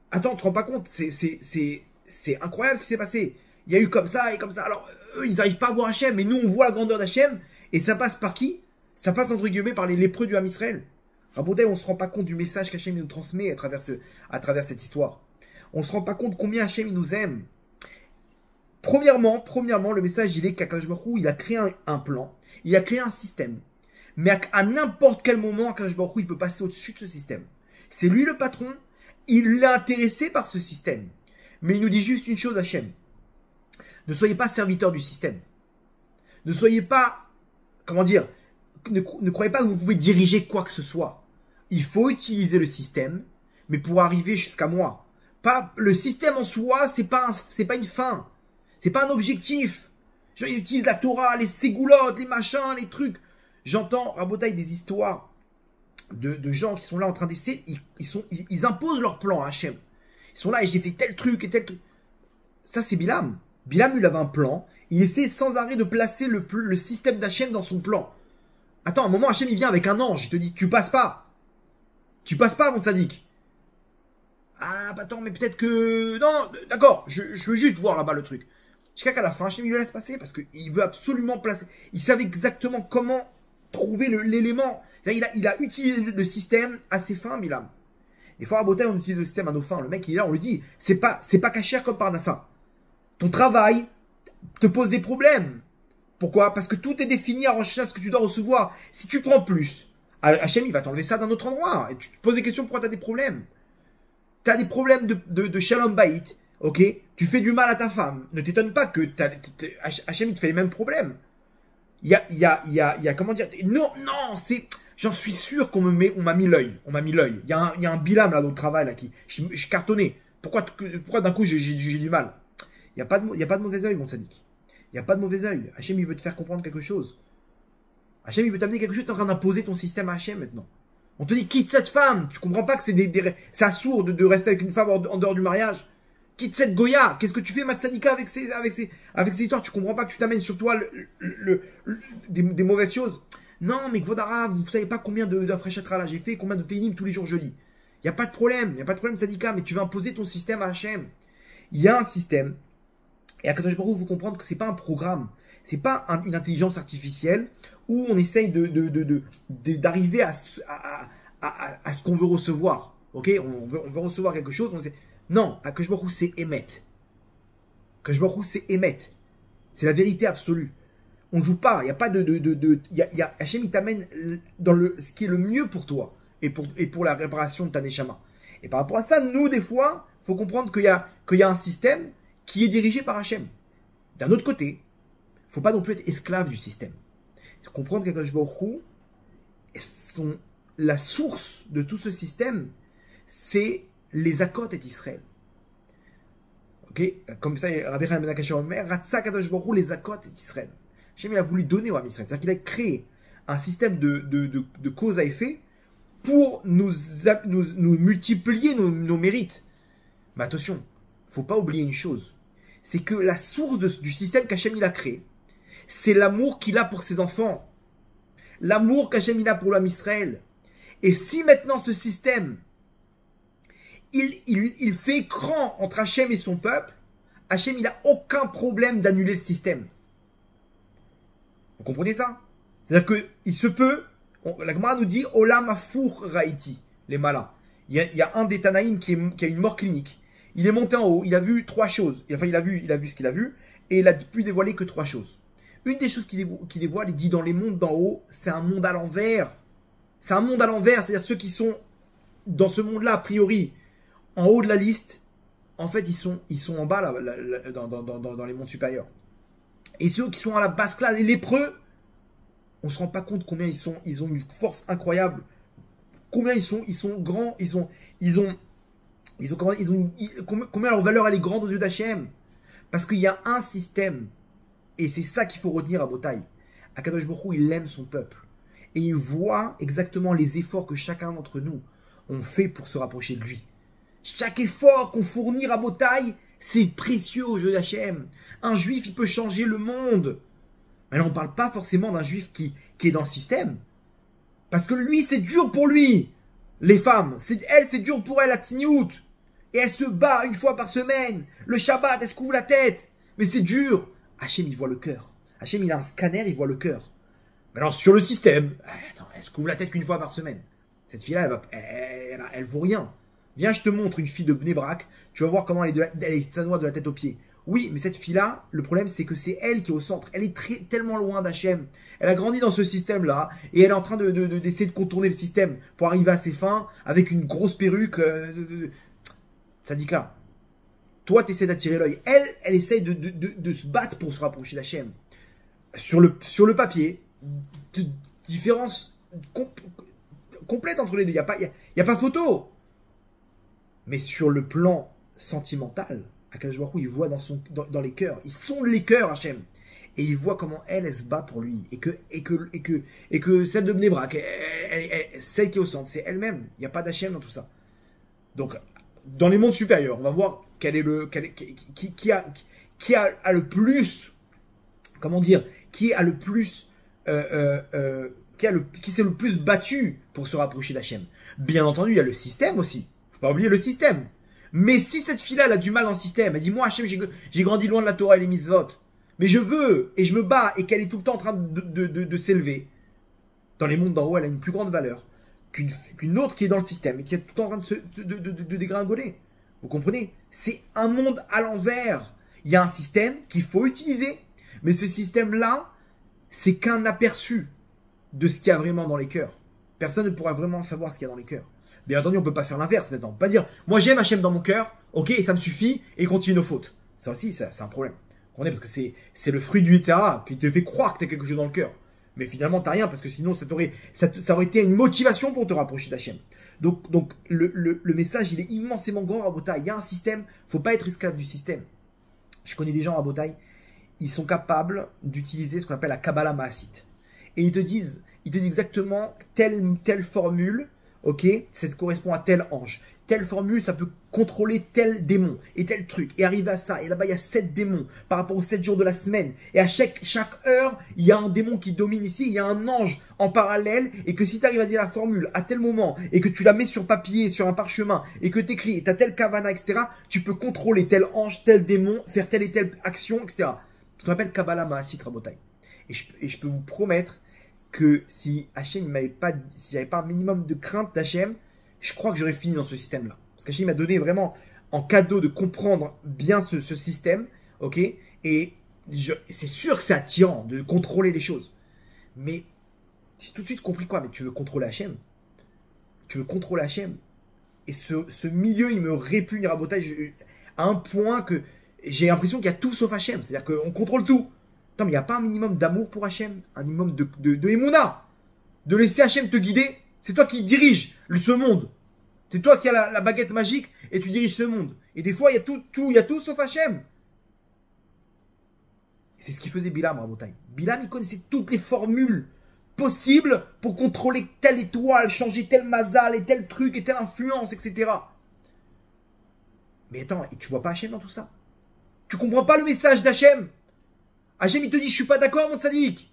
attends, tu te rends pas compte, c'est incroyable ce qui s'est passé. Il y a eu comme ça et comme ça. Alors, eux, ils n'arrivent pas à voir Hachem, mais nous, on voit la grandeur d'Hachem, et ça passe par qui? Ça passe, entre guillemets, par les lépreux du Ham Israël. Rabotai, on se rend pas compte du message qu'Hachem nous transmet à travers cette histoire. On se rend pas compte combien Hachem il nous aime. Premièrement, le message, il est qu'Akadosh Baruch Hu, il a créé un plan, il a créé un système. Mais à n'importe quel moment, Akadosh Baruch Hu, il peut passer au-dessus de ce système. C'est lui le patron, il est intéressé par ce système. Mais il nous dit juste une chose, Hachem. Ne soyez pas serviteur du système. Ne soyez pas, comment dire, ne croyez pas que vous pouvez diriger quoi que ce soit. Il faut utiliser le système, mais pour arriver jusqu'à moi. Pas, le système en soi, c'est pas une fin. C'est pas un objectif. Genre, ils utilisent la Torah, les ségoulottes, les machins, les trucs. J'entends, Rabotai, des histoires de gens qui sont là en train d'essayer. Ils imposent leur plan à Hachem. Ils sont là et j'ai fait tel truc et tel truc. Ça, c'est Bilam. Bilam, il avait un plan. Il essaie sans arrêt de placer le système d'Hachem dans son plan. Attends, à un moment, Hachem, il vient avec un ange. Il te dit, tu passes pas. Tu passes pas, mon tzaddik. Ah, bah attends, mais peut-être que... Non, d'accord, je veux juste voir là-bas le truc. Jusqu'à qu'à la fin, Hachem, il le laisse passer parce qu'il veut absolument placer... Il savait exactement comment trouver l'élément. Il a utilisé le système à ses fins, Bilam. Des fois, à Rabotai, on utilise le système à nos fins. Le mec, il est là, on lui dit, c'est pas cachère comme par Nassa. Ton travail te pose des problèmes. Pourquoi? Parce que tout est défini à rechercher ce que tu dois recevoir. Si tu prends plus, Hachem, il va t'enlever ça d'un autre endroit. Et tu te poses des questions pourquoi tu as des problèmes. Tu as des problèmes de shalom bayit, ok? Tu fais du mal à ta femme. Ne t'étonne pas que Hachem, il te fait les mêmes problèmes. Il y a, comment dire, non, c'est, j'en suis sûr on m'a mis l'œil. Il y a un Bilam là dans le travail là je cartonnais. Pourquoi d'un coup j'ai du mal? Il n'y a pas de mauvais œil, mon sadique. Il n'y a pas de mauvais œil. Hachem, il veut te faire comprendre quelque chose. Hachem, il veut t'amener quelque chose. Tu es en train d'imposer ton système à Hachem maintenant. On te dit, quitte cette femme. Tu comprends pas que c'est assourd de rester avec une femme en dehors du mariage. Quitte cette Goya. Qu'est-ce que tu fais, Matsadika, avec ces histoires? Tu comprends pas que tu t'amènes sur toi des mauvaises choses? Non, mais Kvodara, vous savez pas combien de Afreshetra là j'ai fait, combien de Teilim tous les jours je lis. Il n'y a pas de problème, Sadika, mais tu vas imposer ton système à Hachem. Il y a un système. Et à Kadosh Baruch Hu, vous comprendre que c'est pas un programme, c'est pas une intelligence artificielle où on essaye d'arriver à ce qu'on veut recevoir. Ok, on veut recevoir quelque chose. Non, Akadosh Baruch Hu, c'est Emet. Akadosh Baruch Hu, c'est Emet. C'est la vérité absolue. On ne joue pas. Il n'y a pas Hachem, il t'amène dans ce qui est le mieux pour toi et pour la réparation de ta neshama. Et par rapport à ça, nous, des fois, il faut comprendre qu'il y a un système qui est dirigé par Hachem. D'un autre côté, il ne faut pas non plus être esclave du système. Il faut comprendre qu'Akadosh Baruch Hu, la source de tout ce système, c'est les Akot et Israël. Ok, comme ça, Rabbi Chaim Ben Akasher Omer, Ratsa Kadosh Baruch Hu, les Akot et Israël. Hachem, il a voulu donner au Ham Israël. C'est-à-dire qu'il a créé un système de cause à effet pour nous multiplier nos mérites. Mais attention, il ne faut pas oublier une chose. C'est que la source du système qu'Hachem il a créé, c'est l'amour qu'il a pour ses enfants. L'amour qu'Hachem il a pour l'homme Israël. Et si maintenant ce système, il fait écran entre Hachem et son peuple, Hachem il n'a aucun problème d'annuler le système. Vous comprenez ça? C'est-à-dire qu'il se peut, la Gemara nous dit, Olam Afour Raïti, les malins. Il y a un des Tanaïm qui a une mort clinique. Il est monté en haut, il a vu 3 choses. Enfin, il a vu ce qu'il a vu, et il a pu dévoiler que 3 choses. Une des choses qu'il dévoile, il dit dans les mondes d'en haut, c'est un monde à l'envers. C'est un monde à l'envers, c'est-à-dire ceux qui sont dans ce monde-là, a priori, en haut de la liste, en fait, ils sont en bas, là, dans les mondes supérieurs. Et ceux qui sont à la basse classe, les lépreux, on ne se rend pas compte combien ils ont une force incroyable. Combien ils sont grands, combien leur valeur elle est grande aux yeux d'Hachem. Parce qu'il y a un système, et c'est ça qu'il faut retenir à Botaï. Akadosh Baruch Hu, il aime son peuple. Et il voit exactement les efforts que chacun d'entre nous on fait pour se rapprocher de lui. Chaque effort qu'on fournit à Botaï, c'est précieux aux yeux d'Hachem. Un juif, il peut changer le monde. Mais là, on ne parle pas forcément d'un juif qui est dans le système. Parce que lui, c'est dur pour lui. Les femmes, c'est dur pour elle, la tzniout. Et elle se bat une fois par semaine. Le Shabbat, elle se couvre la tête. Mais c'est dur. Hachem, il voit le cœur. Hachem, il a un scanner, il voit le cœur. Mais alors, sur le système, attends, elle se couvre la tête qu'une fois par semaine. Cette fille-là, elle vaut rien. Viens, je te montre une fille de Bnei Brak. Tu vas voir comment elle est sanoua de la tête aux pieds. Oui, mais cette fille-là, le problème, c'est que c'est elle qui est au centre. Elle est tellement loin d'Hachem. Elle a grandi dans ce système-là. Et elle est en train d'essayer de contourner le système pour arriver à ses fins avec une grosse perruque. Ça dit là. Toi, tu essaies d'attirer l'œil. Elle essaye de se battre pour se rapprocher d'Hachem. Sur le papier, différence complète entre les deux. Il n'y a pas photo. Mais sur le plan sentimental, Akadosh Baruch Hu, il voit dans les cœurs. Ils sont les cœurs, Hachem. Et il voit comment elle se bat pour lui. Et que celle de Bnei Brak, celle qui est au centre, c'est elle-même. Il n'y a pas d'Hachem dans tout ça. Donc, dans les mondes supérieurs, on va voir qui a le plus, comment dire, qui s'est le plus battu pour se rapprocher d'Hachem. Bien entendu, il y a le système aussi. Faut pas oublier le système. Mais si cette fille-là, elle a du mal dans le système, elle dit, moi, Hachem, j'ai grandi loin de la Torah et les mitzvot, mais je veux, et je me bats, et qu'elle est tout le temps en train de s'élever, dans les mondes d'en haut, elle a une plus grande valeur qu'une autre qui est dans le système, et qui est tout le temps en train de dégringoler. Vous comprenez? C'est un monde à l'envers. Il y a un système qu'il faut utiliser, mais ce système-là, c'est qu'un aperçu de ce qu'il y a vraiment dans les cœurs. Personne ne pourra vraiment savoir ce qu'il y a dans les cœurs. Bien entendu, on ne peut pas faire l'inverse maintenant. On peut pas dire, moi j'aime Hachem dans mon cœur, ok, et ça me suffit, et continue nos fautes. Ça aussi, c'est un problème. Parce que c'est le fruit du Yitzhara qui te fait croire que tu as quelque chose dans le cœur. Mais finalement, tu n'as rien, parce que sinon, ça aurait été une motivation pour te rapprocher d'Hachem. Donc le message, il est immensément grand à Botaï. Il y a un système, il ne faut pas être esclave du système. Je connais des gens à Botaï, ils sont capables d'utiliser ce qu'on appelle la Kabbalah Maasit. Et ils te disent exactement telle formule, ok, ça correspond à tel ange. Telle formule, ça peut contrôler tel démon et tel truc. Et arriver à ça. Et là-bas, il y a 7 démons par rapport aux 7 jours de la semaine. Et à chaque heure, il y a un démon qui domine ici. Il y a un ange en parallèle. Et que si tu arrives à dire la formule à tel moment et que tu la mets sur papier, sur un parchemin, et que tu écris, et tu as tel kavana, etc., tu peux contrôler tel ange, tel démon, faire telle et telle action, etc. Ce qu'on appelle Kabbalah Maasit Rabotai. Et je peux vous promettre que si Hachem si j'avais pas un minimum de crainte d'Hachem, je crois que j'aurais fini dans ce système-là. Parce qu'Hachem m'a donné vraiment en cadeau de comprendre bien ce système, ok? Et c'est sûr que c'est attirant de contrôler les choses. Mais j'ai tout de suite compris quoi? Mais tu veux contrôler Hachem? Tu veux contrôler Hachem? Et ce milieu, il me répugne à Rabotai à un point que j'ai l'impression qu'il y a tout sauf Hachem. C'est-à-dire qu'on contrôle tout. Attends, mais il n'y a pas un minimum d'amour pour Hachem? Un minimum de Emouna? De laisser Hachem te guider? C'est toi qui dirige ce monde. C'est toi qui as la baguette magique et tu diriges ce monde. Et des fois, il y a tout sauf Hachem. C'est ce qu'il faisait Bilam, Rabotai. Bilam, il connaissait toutes les formules possibles pour contrôler telle étoile, changer tel mazal et tel truc et telle influence, etc. Mais attends, et tu vois pas Hachem dans tout ça? Tu comprends pas le message d'Hachem? Hachem, il te dit, je suis pas d'accord, mon tzaddik.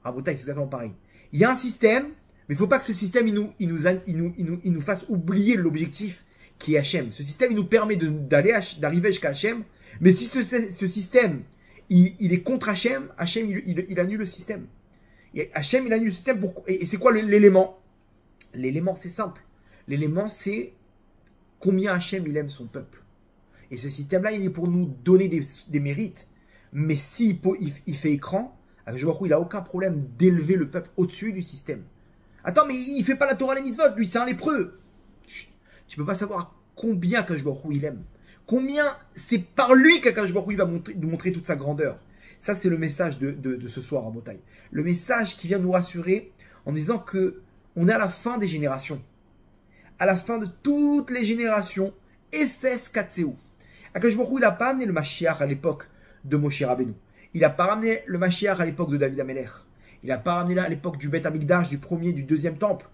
Rabotai, c'est exactement pareil. Il y a un système, mais il faut pas que ce système, il nous fasse oublier l'objectif qui est Hachem. Ce système, il nous permet d'arriver jusqu'à Hachem. Mais si ce système, il est contre Hachem, Hachem, il annule le système. Et Hachem, il annule le système. Et c'est quoi l'élément? L'élément, c'est simple. L'élément, c'est combien Hachem, il aime son peuple. Et ce système-là, il est pour nous donner des mérites. Mais s'il fait écran, je vois qu'il n'a aucun problème d'élever le peuple au-dessus du système. Attends, mais il ne fait pas la Torah les mitzvot, lui, c'est un lépreux. Tu ne peux pas savoir combien Akadosh Baruch Hu il aime. Combien c'est par lui qu'Akadosh Baruch Hu il va nous montrer toute sa grandeur. Ça, c'est le message de ce soir à Rabotai. Le message qui vient nous rassurer en disant que on est à la fin des générations. À la fin de toutes les générations, Ephes Katseu. Akadosh Baruch Hu, il n'a pas amené le Mashiach à l'époque de Moshe Rabbeinu. Il n'a pas ramené le Mashiach à l'époque de David Amelech. Il n'a pas ramené à l'époque du Beth Amikdash, du premier, du deuxième temple.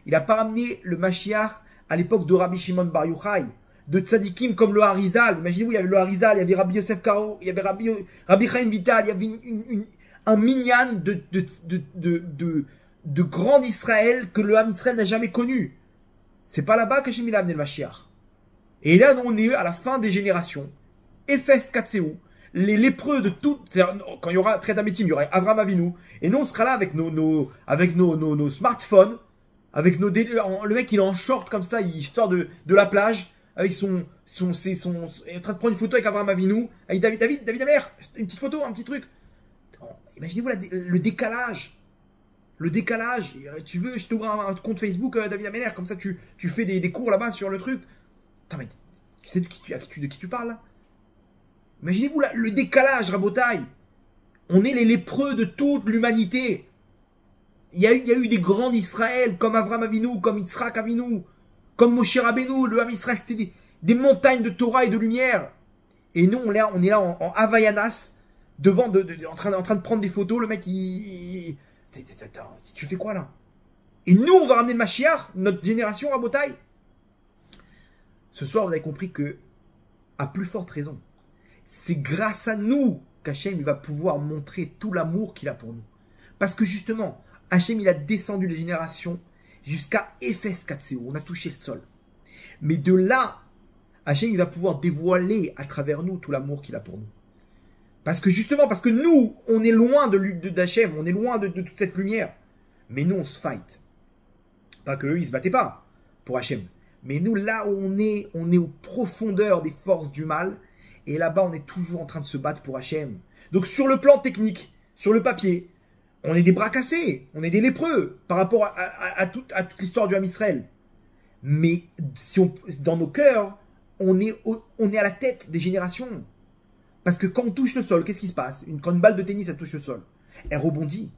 Il n'a pas ramené le Mashiach à l'époque de Rabbi Shimon Bar Yochai, de tzadikim comme le Harizal. Imaginez-vous, il y avait le Harizal, il y avait Rabbi Yosef Karo, il y avait Rabbi Chaim Vital, il y avait un minyan de grand Israël que le Ham Israël n'a jamais connu. C'est pas là-bas qu'Hachem il a amené le Mashiach. Et là, on est à la fin des générations. Ephes Katseu, les lépreux de tout. Quand il y aura Tret Ametim, il y aura Avraham Avinu. Et nous, on sera là avec nos smartphones. Avec le mec, il est en short comme ça, il sort de la plage. Avec il est en train de prendre une photo avec Avraham Avinu. Avec David Amer, une petite photo, un petit truc. Imaginez-vous le décalage. Le décalage. Tu veux, je t'ouvre un compte Facebook, David Amer, comme ça tu fais des cours là-bas sur le truc. Attends, mais tu sais de qui tu parles là? Imaginez-vous le décalage, Rabotai. On est les lépreux de toute l'humanité. Il y a eu des grands d'Israël, comme Avraham Avinu, comme Yitzhak Avinu, comme Moshe Rabbeinu, le Ham Israël, c'était des montagnes de Torah et de lumière. Et nous, on est là en Havaianas, devant, en train de prendre des photos, le mec, tu fais quoi là? Et nous, on va ramener le Mashiach, notre génération, Rabotai. Ce soir, vous avez compris que, à plus forte raison, c'est grâce à nous qu'Hachem va pouvoir montrer tout l'amour qu'il a pour nous. Parce que justement, Hachem il a descendu les générations jusqu'à Ephes Katseu. On a touché le sol. Mais de là, Hachem il va pouvoir dévoiler à travers nous tout l'amour qu'il a pour nous. Parce que justement, parce que nous, on est loin d'Hachem, on est loin de toute cette lumière. Mais nous, on se fight. Pas qu'eux, ils se battaient pas pour Hachem. Mais nous, là où on est aux profondeurs des forces du mal. Et là-bas, on est toujours en train de se battre pour Hachem. Donc, sur le plan technique, sur le papier, on est des bras cassés. On est des lépreux par rapport à toute l'histoire du Ham Israël. Mais dans nos cœurs, on est à la tête des générations. Parce que quand on touche le sol, qu'est-ce qui se passe? Quand une balle de tennis, elle touche le sol, elle rebondit.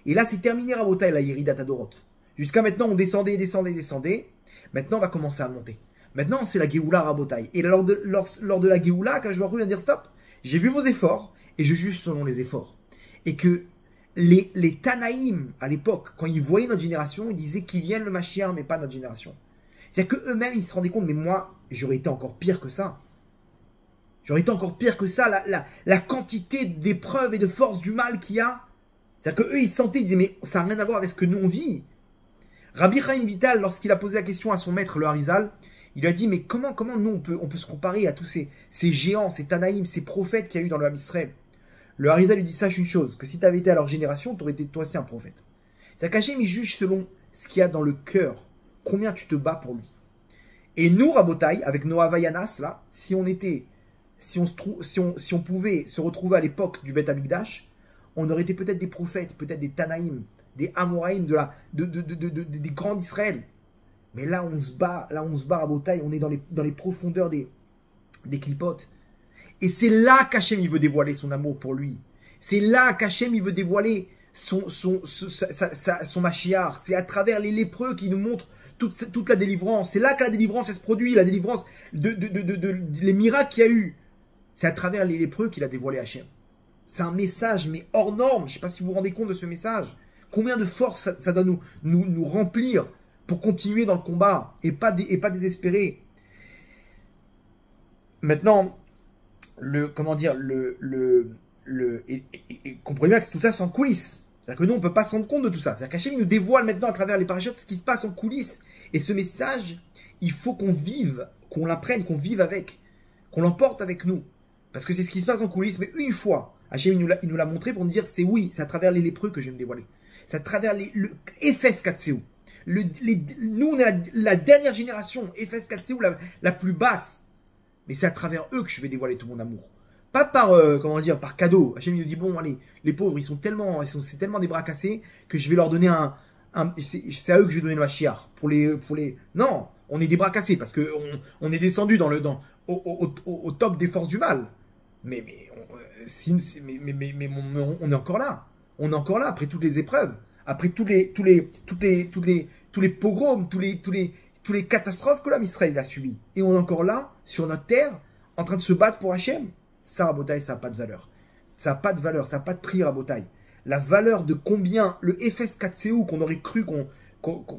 Et là, c'est terminé, Rabotai, la Yeridat Adorot. Jusqu'à maintenant, on descendait. Maintenant, on va commencer à monter. Maintenant, c'est la Géoula, Rabotai. Et lors de la Géoula, quand je vois dire stop, j'ai vu vos efforts et je juge selon les efforts. Et que les Tanaïm, à l'époque, quand ils voyaient notre génération, ils disaient qu'ils viennent le Mashiach, mais pas notre génération. C'est-à-dire qu'eux-mêmes, ils se rendaient compte, mais moi, j'aurais été encore pire que ça. J'aurais été encore pire que ça, la quantité d'épreuves et de forces du mal qu'il y a. C'est-à-dire qu'eux, ils sentaient, ils disaient, mais ça n'a rien à voir avec ce que nous, on vit. Rabbi Chaim Vital, lorsqu'il a posé la question à son maître, le Harizal, il lui a dit, mais comment nous, on peut se comparer à tous ces géants, ces Tanaïm, ces prophètes qu'il y a eu dans le Ham Israël? Le Harizal lui dit, sache une chose, que si tu avais été à leur génération, tu aurais été toi aussi un prophète. C'est-à-dire qu'Hachem, il juge selon ce qu'il y a dans le cœur, combien tu te bats pour lui. Et nous, Rabotai, avec nos Havayanas, là, si on pouvait se retrouver à l'époque du Beth Amikdash, on aurait été peut-être des prophètes, peut-être des Tanaïm, des Amoraïm des grands d'Israël. Mais là, on se bat, Rabotai, on est dans les profondeurs des clipotes. Et c'est là qu'Hachem, il veut dévoiler son amour pour lui. C'est là qu'Hachem, il veut dévoiler son Mashiach. C'est à travers les lépreux qui nous montrent toute la délivrance. C'est là que la délivrance, elle se produit. La délivrance, les miracles qu'il y a eu. C'est à travers les lépreux qu'il a dévoilé Hachem. C'est un message, mais hors norme. Je ne sais pas si vous vous rendez compte de ce message. Combien de force ça doit nous remplir pour continuer dans le combat et pas désespérer. Maintenant, comprenez bien que tout ça c'est en coulisses. C'est-à-dire que nous on ne peut pas se rendre compte de tout ça. C'est-à-dire qu'Hachem nous dévoile maintenant à travers les parachutes ce qui se passe en coulisses. Et ce message, il faut qu'on vive, qu'on l'apprenne, qu'on vive avec, qu'on l'emporte avec nous. Parce que c'est ce qui se passe en coulisses. Mais une fois, Hachem il nous l'a montré pour nous dire c'est à travers les lépreux que je vais me dévoiler. C'est à travers le Ephes Katseu. Nous on est la dernière génération, Ephes Katseu, la plus basse. Mais c'est à travers eux que je vais dévoiler tout mon amour. Pas par, par cadeau. Hachem il nous dit, bon, allez, les pauvres, c'est tellement des bras cassés que je vais leur donner c'est à eux que je vais donner le Mashiach. Non, on est des bras cassés parce que on est descendu au top des forces du mal. Mais on est encore là. On est encore là après toutes les épreuves, après tous les pogroms, tous les catastrophes que l'homme Israël a subies. Et on est encore là, sur notre terre, en train de se battre pour Hachem. Ça, Rabotai, ça n'a pas de valeur. Ça n'a pas de valeur, ça n'a pas de prix, Rabotai. La valeur de combien le Ephes Katseu qu'on aurait cru, qu'on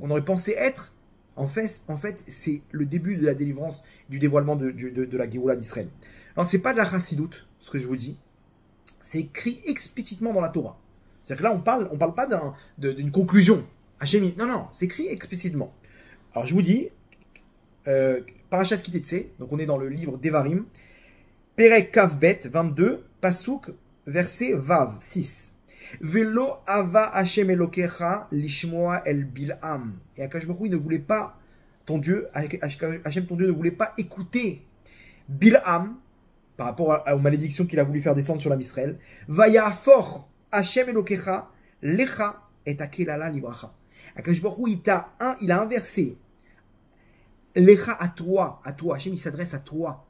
aurait pensé être, en fait c'est le début de la délivrance, du dévoilement de la Géoula d'Israël. Alors, c'est pas de la chassidoute, ce que je vous dis. C'est écrit explicitement dans la Torah. C'est-à-dire que là, on parle pas d'une conclusion. Hachem, non, c'est écrit explicitement. Alors, je vous dis, Parashat Kitetse, donc on est dans le livre d'Evarim, Perek Kavbet 22, Pasuk, verset Vav 6. Velo ava Hashem Elokecha lishmoa el Bil'am. Et Akash Baruch Hu, il ne voulait pas, Hachem ton Dieu ne voulait pas écouter Bil'am par rapport aux malédictions qu'il a voulu faire descendre sur l'âme Israël. Vayafor Hashem Elokecha lecha et akelala libracha. Akash Baruch Hu, il a inversé lecha à toi. Hachem il s'adresse à toi.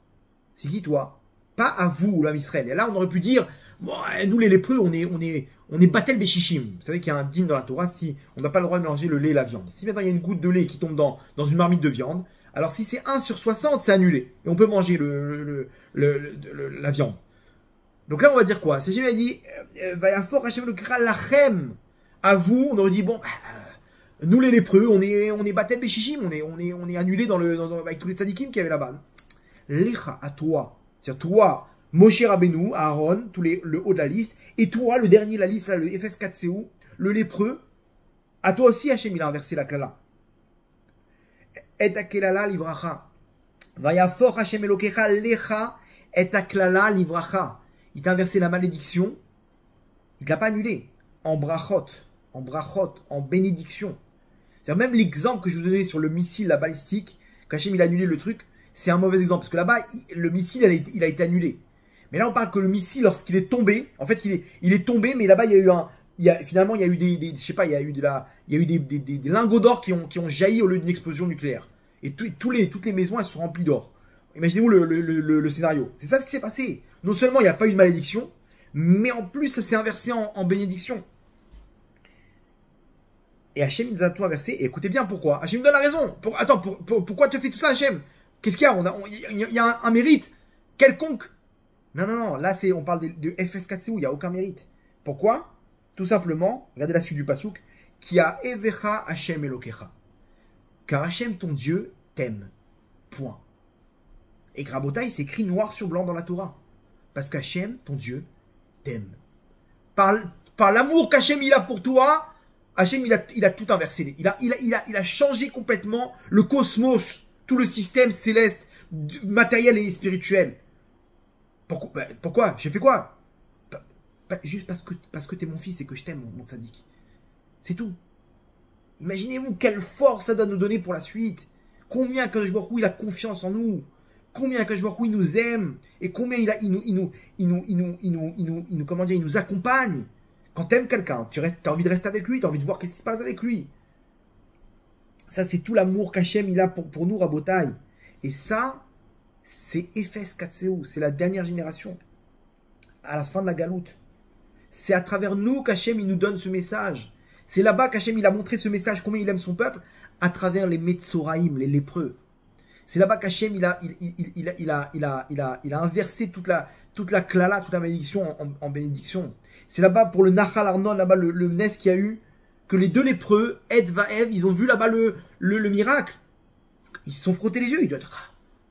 C'est qui toi? Pas à vous, l'âme Israël. Et là, on aurait pu dire, bon, nous les lépreux, on est batel béchichim. Vous savez qu'il y a un dîme dans la Torah, si on n'a pas le droit de mélanger le lait et la viande. Si maintenant il y a une goutte de lait qui tombe dans une marmite de viande, alors si c'est 1 sur 60, c'est annulé. Et on peut manger la viande. Donc là, on va dire quoi? C'est Jésus a dit, Vayafor Hashem Elokecha lachem. À vous, on aurait dit, bon, nous les lépreux, on est batel béchichim, on est annulé avec tous les tzadikim qu'il y avait là-bas. Lecha, à toi. C'est-à-dire toi, Moshe Rabbeinu, Aaron, le haut de la liste, et toi, le dernier de la liste, là, le Ephes Katseu, le lépreux, à toi aussi, Hachem, il a inversé la klala. Et akelala livracha. Vayafor Hachem Elokecha lecha et aklala livracha. Il t'a inversé la malédiction, il ne l'a pas annulé, en brachot, en bénédiction. C'est-à-dire même l'exemple que je vous donnais sur le missile, la balistique, qu'Hachem il a annulé le truc, c'est un mauvais exemple, parce que là-bas, le missile, il a été annulé. Mais là, on parle que le missile, lorsqu'il est tombé, en fait, il est tombé, mais là-bas, finalement, il y a eu des lingots d'or qui ont jailli au lieu d'une explosion nucléaire. Et toutes les maisons, elles sont remplies d'or. Imaginez-vous le scénario. C'est ça ce qui s'est passé. Non seulement il n'y a pas eu de malédiction, mais en plus, ça s'est inversé en bénédiction. Et Hachem nous a tout inversé. Et écoutez bien pourquoi. Hachem nous donne la raison. Pourquoi tu fais tout ça, Hachem? Qu'est-ce qu'il y a? Il y a un mérite quelconque. Non. Là, on parle de Ephes Katseu. Il n'y a aucun mérite. Pourquoi? Tout simplement, regardez la suite du pasuk. Qui a Evecha Hachem Elokecha. Car Hachem, ton Dieu, t'aime. Point. Et Rabotai, c'est écrit noir sur blanc dans la Torah. Parce qu'Hachem, ton Dieu, t'aime. Par l'amour qu'Hachem il a pour toi, Hachem il a tout inversé. Il a changé complètement le cosmos. Tout le système céleste, matériel et spirituel. Pourquoi? J'ai fait quoi? Juste parce que t'es mon fils et que je t'aime, mon tzaddik. C'est tout. Imaginez-vous quelle force ça doit nous donner pour la suite. Combien Akadosh Baruch Hu, il a confiance en nous. Combien Akadosh Baruch Hu, il nous aime. Et combien comment dire, il nous accompagne. Quand tu aimes quelqu'un, tu as envie de rester avec lui, tu as envie de voir qu'est-ce qui se passe avec lui. Ça, c'est tout l'amour qu'Hachem, il a pour nous, Rabotai. Et ça, c'est Ephes Katseu, c'est la dernière génération. À la fin de la galoute. C'est à travers nous qu'Hachem, il nous donne ce message. C'est là-bas qu'Hachem, il a montré ce message, combien il aime son peuple, à travers les Metzoraïm, les lépreux. C'est là-bas qu'Hachem, il a inversé toute la klala, toute la malédiction en bénédiction. C'est là-bas pour le Nachal Arnon, là-bas le Nes qu'il y a eu, que les deux lépreux, Ed Vaev, ils ont vu là-bas le miracle. Ils se sont frottés les yeux.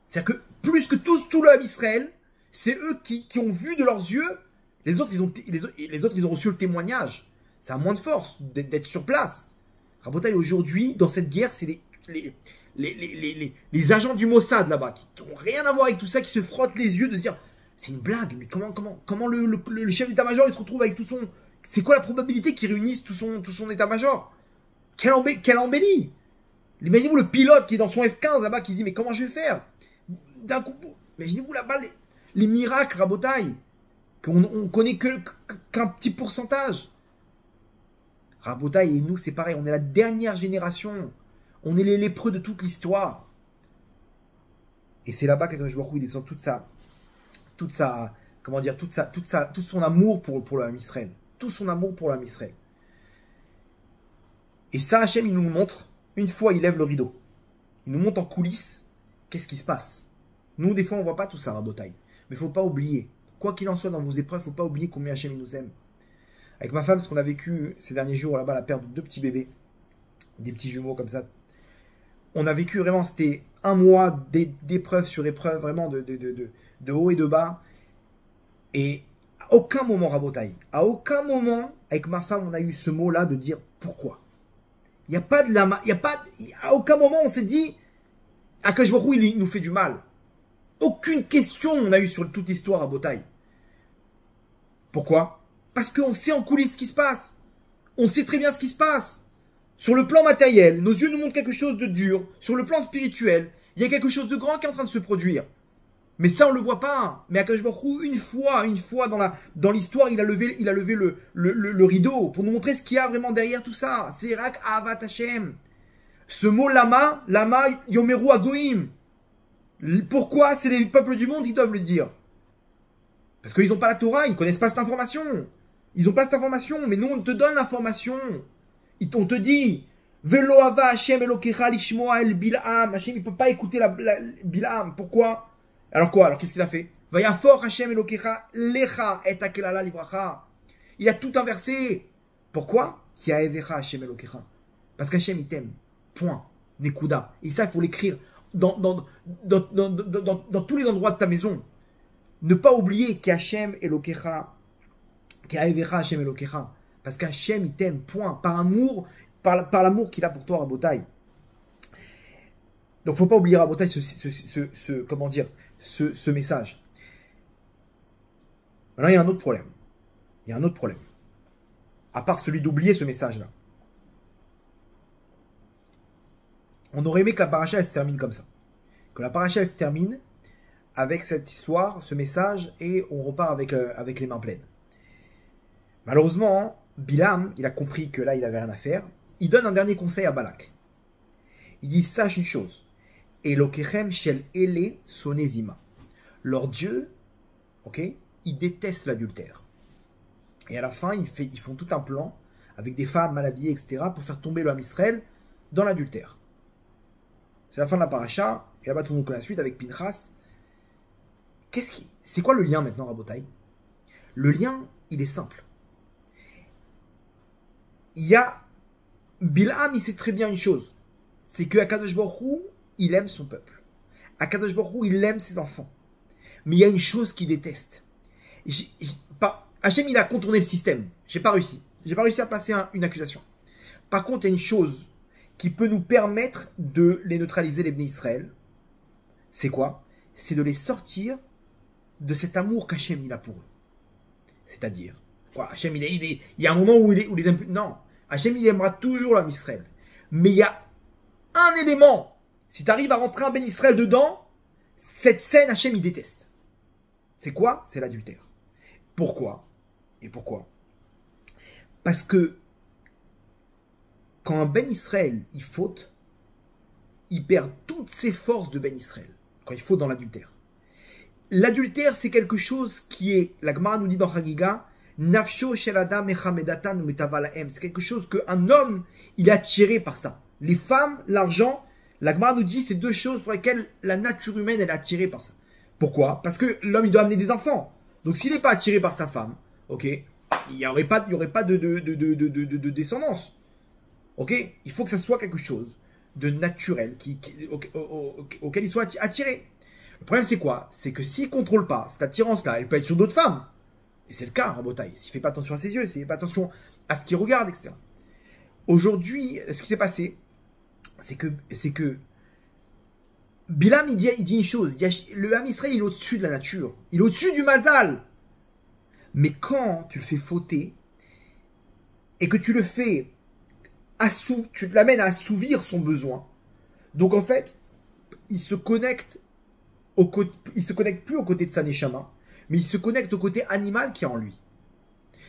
C'est-à-dire que plus que tout le Israël, c'est eux qui ont vu de leurs yeux. Les autres, ils ont reçu le témoignage. Ça a moins de force d'être sur place. Rabotai, aujourd'hui, dans cette guerre, c'est les agents du Mossad là-bas, qui n'ont rien à voir avec tout ça, qui se frottent les yeux de se dire, c'est une blague, mais comment le chef d'état-major, il se retrouve avec tout son... C'est quoi la probabilité qu'il réunisse tout son état-major? Quelle embellie! Imaginez-vous le pilote qui est dans son F-15 là-bas, qui se dit, mais comment je vais faire? D'un coup, imaginez-vous là-bas les miracles, Rabotai, qu'on connaît qu'un petit pourcentage. Rabotai, et nous, c'est pareil, on est la dernière génération. On est les lépreux de toute l'histoire. Et c'est là-bas qu'Akadosh Baruch Hu, il descend tout son amour pour le Israël. Tout son amour pour le Israël. Et ça, Hachem, il nous le montre. Une fois, il lève le rideau. Il nous montre en coulisses qu'est-ce qui se passe. Nous, des fois, on ne voit pas tout ça, Rabotai. Mais il ne faut pas oublier. Quoi qu'il en soit dans vos épreuves, il ne faut pas oublier combien Hachem il nous aime. Avec ma femme, ce qu'on a vécu ces derniers jours là-bas, la perte de 2 petits bébés, des petits jumeaux comme ça. On a vécu vraiment, c'était un mois d'épreuve sur épreuve, vraiment de haut et de bas. Et à aucun moment, Rabotai, à aucun moment, avec ma femme, on a eu ce mot-là de dire pourquoi. Il n'y a pas de lama, à aucun moment on s'est dit, Akadosh Baruch Hu, il nous fait du mal. Aucune question on a eu sur toute l'histoire à Botaï. Pourquoi? Parce qu'on sait en coulisses ce qui se passe. On sait très bien ce qui se passe. Sur le plan matériel, nos yeux nous montrent quelque chose de dur. Sur le plan spirituel, il y a quelque chose de grand qui est en train de se produire. Mais ça, on ne le voit pas. Mais Akadosh Baruch Hu, une fois dans l'histoire, il a levé le rideau pour nous montrer ce qu'il y a vraiment derrière tout ça. C'est Rak Ahavat Hashem. Ce mot lama yomeru agoim. Pourquoi c'est les peuples du monde qui doivent le dire? Parce qu'ils n'ont pas la Torah, ils ne connaissent pas cette information. Ils n'ont pas cette information, mais nous on te donne l'information. On te dit, Velo ava Hashem elokecha lishmoa el Bil'am. Hashem il ne peut pas écouter Bil'am. Pourquoi? Alors quoi? Alors qu'est-ce qu'il a fait? Vayafor Hashem elokecha lecha et akelala livracha. Il a tout inversé. Pourquoi? Ki aevecha Hashem elokecha. Parce qu'Hashem il t'aime. Point. Nekuda. Et ça il faut l'écrire dans tous les endroits de ta maison. Ne pas oublier qu'Hachem Elokecha, qu'Aevecha Hachem Elokecha. Parce qu'Hachem, il t'aime, point. Par amour, par l'amour qu'il a pour toi, Rabotai. Donc, il ne faut pas oublier, Rabotai, ce message. Maintenant, il y a un autre problème. Il y a un autre problème. À part celui d'oublier ce message-là. On aurait aimé que la paracha, elle se termine comme ça. Que la paracha, elle se termine avec cette histoire, ce message, et on repart avec les mains pleines. Malheureusement, Bilam, il a compris que là, il n'avait rien à faire. Il donne un dernier conseil à Balak. Il dit, sache une chose. Elokechem shel ele sonezima. Leur Dieu, ok, il déteste l'adultère. Et à la fin, ils font tout un plan, avec des femmes mal habillées, etc., pour faire tomber le Ham Israël dans l'adultère. C'est la fin de la paracha, et là-bas, tout le monde connaît la suite avec Pinchas. C'est quoi le lien maintenant, Rabotai? Le lien, il est simple. Il y a Bil'am, il sait très bien une chose. C'est que Akadosh Baruch Hu, il aime son peuple. Akadosh Baruch Hu, il aime ses enfants. Mais il y a une chose qu'il déteste. Hachem, il a contourné le système. J'ai pas réussi. J'ai pas réussi à placer une accusation. Par contre, il y a une chose qui peut nous permettre de les neutraliser, les Bnei Israël. C'est quoi? C'est de les sortir de cet amour qu'Hachem il a pour eux. C'est-à-dire, quoi, Hachem il y a un moment où les impute. Non, Hachem il aimera toujours l'âme Israël. Mais il y a un élément. Si tu arrives à rentrer un Ben Israël dedans, cette scène, Hachem, il déteste. C'est quoi? C'est l'adultère. Pourquoi? Et pourquoi? Parce que quand un Ben Israël, il faute, il perd toutes ses forces de Ben Israël. Quand il faute dans l'adultère. L'adultère, c'est quelque chose qui est, la Gemara nous dit dans Chagiga, Nafsho shel adam mechamedatan metavalaem. C'est quelque chose qu'un homme, il est attiré par ça. Les femmes, l'argent, la Gemara nous dit, c'est deux choses pour lesquelles la nature humaine, elle est attirée par ça. Pourquoi? Parce que l'homme, il doit amener des enfants. Donc, s'il n'est pas attiré par sa femme, ok, il n'y aurait pas de descendance. Ok? Il faut que ça soit quelque chose de naturel auquel il soit attiré. Le problème, c'est quoi? C'est que s'il ne contrôle pas cette attirance-là, elle peut être sur d'autres femmes. Et c'est le cas, Rabotai. S'il ne fait pas attention à ses yeux, s'il ne fait pas attention à ce qu'il regarde, etc. Aujourd'hui, ce qui s'est passé, c'est que Bilam, il dit une chose. Le Ham Israël, il est au-dessus de la nature. Il est au-dessus du Mazal. Mais quand tu le fais fauter, et que tu le fais tu l'amènes à assouvir son besoin, donc en fait, il se connecte plus au côté de sa neshama, mais il se connecte au côté animal qui est en lui.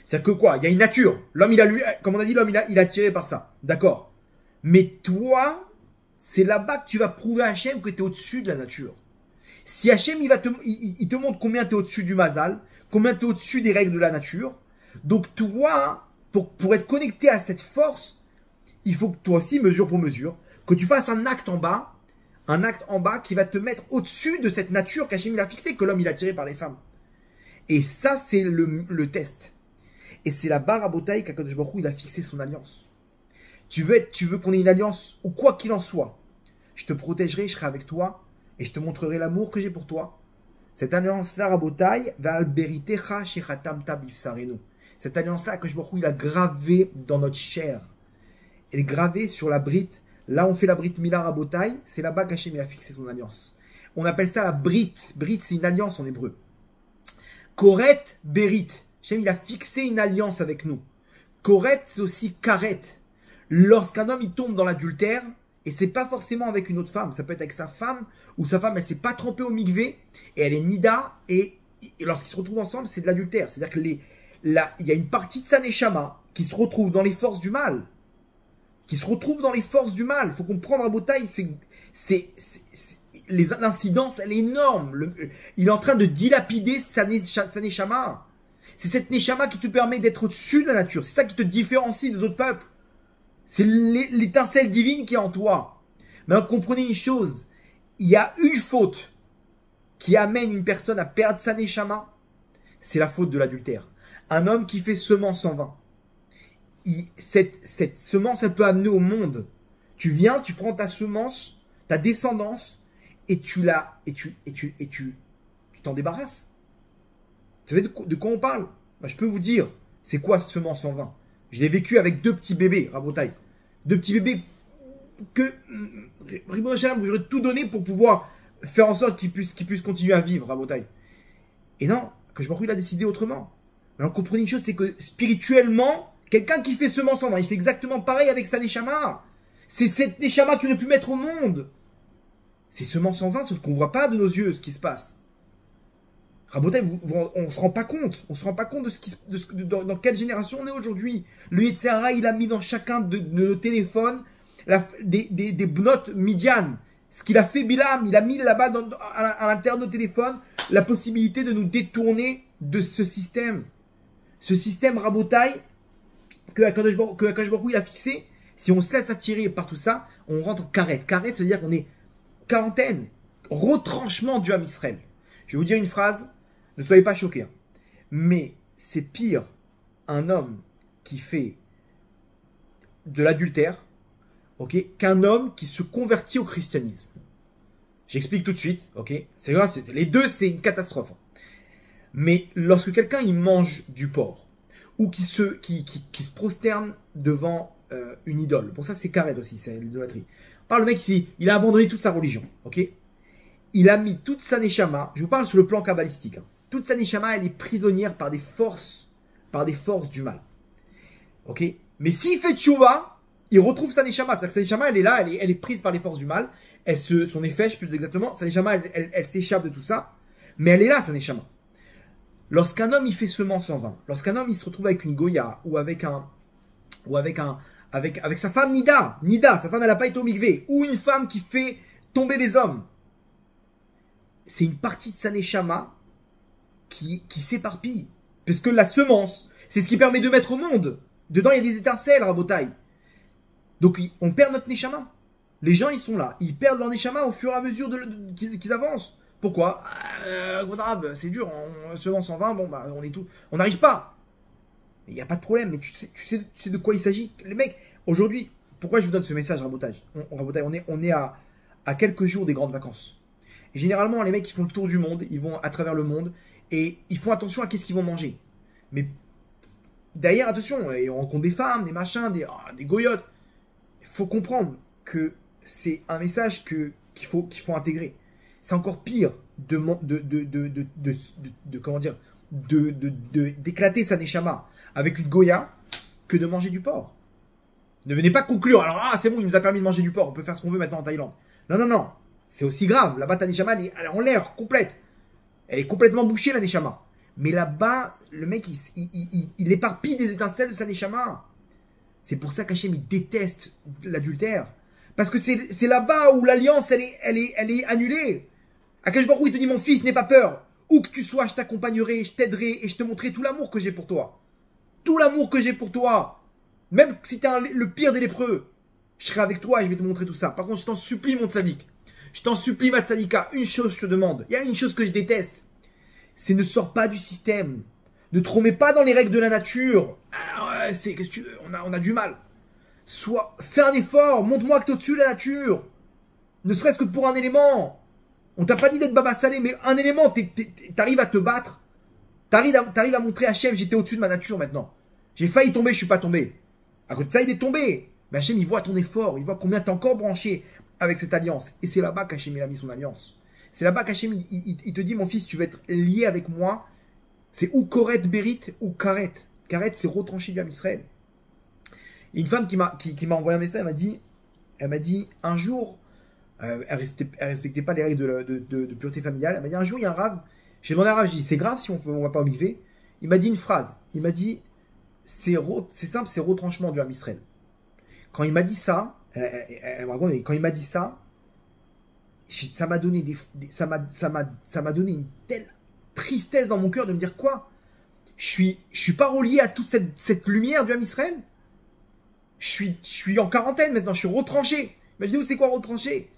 C'est-à-dire que quoi? Il y a une nature. L'homme, comme on a dit, l'homme, il est attiré par ça. D'accord. Mais toi, c'est là-bas que tu vas prouver à Hachem que tu es au-dessus de la nature. Si Hachem, il te montre combien tu es au-dessus du mazal, combien tu es au-dessus des règles de la nature, donc toi, pour être connecté à cette force, il faut que toi aussi, mesure pour mesure, que tu fasses un acte en bas qui va te mettre au-dessus de cette nature qu'Hachem il a fixée, que l'homme il a tiré par les femmes. Et ça, c'est le test. Et c'est la barre à Botaï qu'Akadosh Baruch Hu, il a fixé son alliance. Tu veux qu'on ait une alliance, ou quoi qu'il en soit, je te protégerai, je serai avec toi, et je te montrerai l'amour que j'ai pour toi. Cette alliance-là, Rabotai, va alberitecha shechatam tabifsarenu. Cette alliance-là, Akadosh Baruch Hu, il a gravé dans notre chair. Elle est gravée sur la brite. Là, on fait la brite Mila Rabotai. C'est là-bas qu'Hachem a fixé son alliance. On appelle ça la brite. Brite, c'est une alliance en hébreu. Koret, Berit. Hachem, il a fixé une alliance avec nous. Koret, c'est aussi karet. Lorsqu'un homme, il tombe dans l'adultère, et c'est pas forcément avec une autre femme. Ça peut être avec sa femme, ou sa femme, elle s'est pas trempée au mikvé, et elle est nida, et lorsqu'ils se retrouvent ensemble, c'est de l'adultère. C'est-à-dire que il y a une partie de sa neshama qui se retrouve dans les forces du mal. Il faut comprendre à Botaï, l'incidence, elle est énorme. Il est en train de dilapider sa neshama. C'est cette neshama qui te permet d'être au-dessus de la nature. C'est ça qui te différencie des autres peuples. C'est l'étincelle divine qui est en toi. Mais comprenez une chose, il y a une faute qui amène une personne à perdre sa neshama, c'est la faute de l'adultère. Un homme qui fait semence en vain. Cette semence, elle peut amener au monde. Tu viens, tu prends ta semence, ta descendance, et tu t'en débarrasses. Vous savez de quoi on parle? Je peux vous dire, c'est quoi semence en vain? Je l'ai vécu avec deux petits bébés, Rabotai. Deux petits bébés que j'aurais tout donné pour pouvoir faire en sorte qu'ils puissent continuer à vivre, Rabotai. Et non, que je il a décidé autrement. Alors comprenez une chose, c'est que spirituellement, quelqu'un qui fait semence en vain, il fait exactement pareil avec sa neshama. C'est cette neshama qu'il ne peut mettre au monde. C'est semence en vain, sauf qu'on ne voit pas de nos yeux ce qui se passe. Rabotai, on ne se rend pas compte. On ne se rend pas compte dans quelle génération on est aujourd'hui. Le Yetzirah, il a mis dans chacun de nos téléphones des notes Midian. Ce qu'il a fait Bilam, il a mis là-bas à l'intérieur de nos téléphones la possibilité de nous détourner de ce système. Ce système Rabotai que Akadosh Baruch Hu il a fixé. Si on se laisse attirer par tout ça, on rentre en karet. Karet, ça veut dire qu'on est quarantaine, retranchement du Ham Israël. Je vais vous dire une phrase, ne soyez pas choqués. Mais c'est pire un homme qui fait de l'adultère, ok, qu'un homme qui se convertit au christianisme. J'explique tout de suite, ok. C'est grave, les deux, c'est une catastrophe. Mais lorsque quelqu'un il mange du porc ou qui se prosterne devant une idole, pour ça c'est karet aussi, c'est l'idolâtrie. Par le mec ici, il a abandonné toute sa religion, ok. Il a mis toute sa neshama, je vous parle sur le plan kabbalistique, hein. Toute sa neshama, elle est prisonnière par des forces du mal. Ok. Mais s'il fait tchouva, il retrouve sa neshama. C'est-à-dire que sa neshama, elle est là, elle est prise par les forces du mal. son effet, je peux dire exactement, sa neshama, elle s'échappe de tout ça, mais elle est là, sa neshama. Lorsqu'un homme il fait semence en vain, lorsqu'un homme il se retrouve avec une goya ou avec sa femme Nida, sa femme elle n'a pas été au mikvé, ou une femme qui fait tomber les hommes, c'est une partie de sa neshama qui s'éparpille, parce que la semence, c'est ce qui permet de mettre au monde. Dedans il y a des étincelles, Rabotai. Donc on perd notre neshama. Les gens ils sont là, ils perdent leur neshama au fur et à mesure qu'ils avancent. Pourquoi? C'est dur, on semence en vain, bon bah on est tout, on n'arrive pas. Il n'y a pas de problème, mais tu sais de quoi il s'agit. Les mecs, aujourd'hui, pourquoi je vous donne ce message, Rabotage? On est à quelques jours des grandes vacances. Et généralement, les mecs, ils font le tour du monde, ils vont à travers le monde, et ils font attention à qu'est-ce qu'ils vont manger. Mais derrière, attention, ils rencontrent des femmes, des machins, des goyotes. Il faut comprendre que c'est un message qu'il faut intégrer. C'est encore pire d'éclater sa neshama avec une goya que de manger du porc. Ne venez pas conclure, alors c'est bon, il nous a permis de manger du porc, on peut faire ce qu'on veut maintenant en Thaïlande. Non, c'est aussi grave. Là-bas, ta neshama, elle est en l'air, complète. Elle est complètement bouchée, la neshama. Mais là-bas, le mec, il éparpille des étincelles de sa neshama. C'est pour ça qu'Hachem, il déteste l'adultère. Parce que c'est là-bas où l'alliance, elle est annulée. Akash Baruch Hu, il te dit, mon fils, n'aie pas peur. Où que tu sois, je t'accompagnerai, je t'aiderai et je te montrerai tout l'amour que j'ai pour toi. Tout l'amour que j'ai pour toi. Même si t'es le pire des lépreux, je serai avec toi et je vais te montrer tout ça. Par contre, je t'en supplie, mon tzaddik. Je t'en supplie, ma tzadika. Une chose, je te demande. Il y a une chose que je déteste. C'est ne sors pas du système. Ne te remets pas dans les règles de la nature. Qu'est-ce que tu veux, on a du mal. Fais un effort. Montre-moi que t'es au-dessus de la nature. Ne serait-ce que pour un élément. On t'a pas dit d'être Baba Salé, mais un élément, t'arrives à te battre. T'arrives à montrer à Hachem, j'étais au-dessus de ma nature maintenant. J'ai failli tomber, je suis pas tombé. À côté de ça, il est tombé. Mais Hachem, il voit ton effort, il voit combien t'es encore branché avec cette alliance. Et c'est là-bas qu'Hachem, il a mis son alliance. C'est là-bas qu'Hachem, il te dit, mon fils, tu vas être lié avec moi. C'est ou Koret Berit ou Karet. Karet, c'est retranché du Ham Israël. Il y a une femme qui m'a envoyé un message, elle m'a dit, un jour, elle respectait pas les règles de pureté familiale. Elle m'a dit, un jour, il y a un rave. J'ai demandé à un rave, j'ai dit, c'est grave si on va pas au mikvé. Il m'a dit une phrase. Il m'a dit, c'est simple, c'est retranchement du Ham Israël. Quand il m'a dit ça, elle me raconte, mais quand il m'a dit ça, ça m'a donné ça m'a donné une telle tristesse dans mon cœur de me dire quoi? Je suis pas relié à toute cette lumière du Ham Israël. Je suis en quarantaine maintenant, je suis retranché. Imaginez-vous, c'est quoi retranché?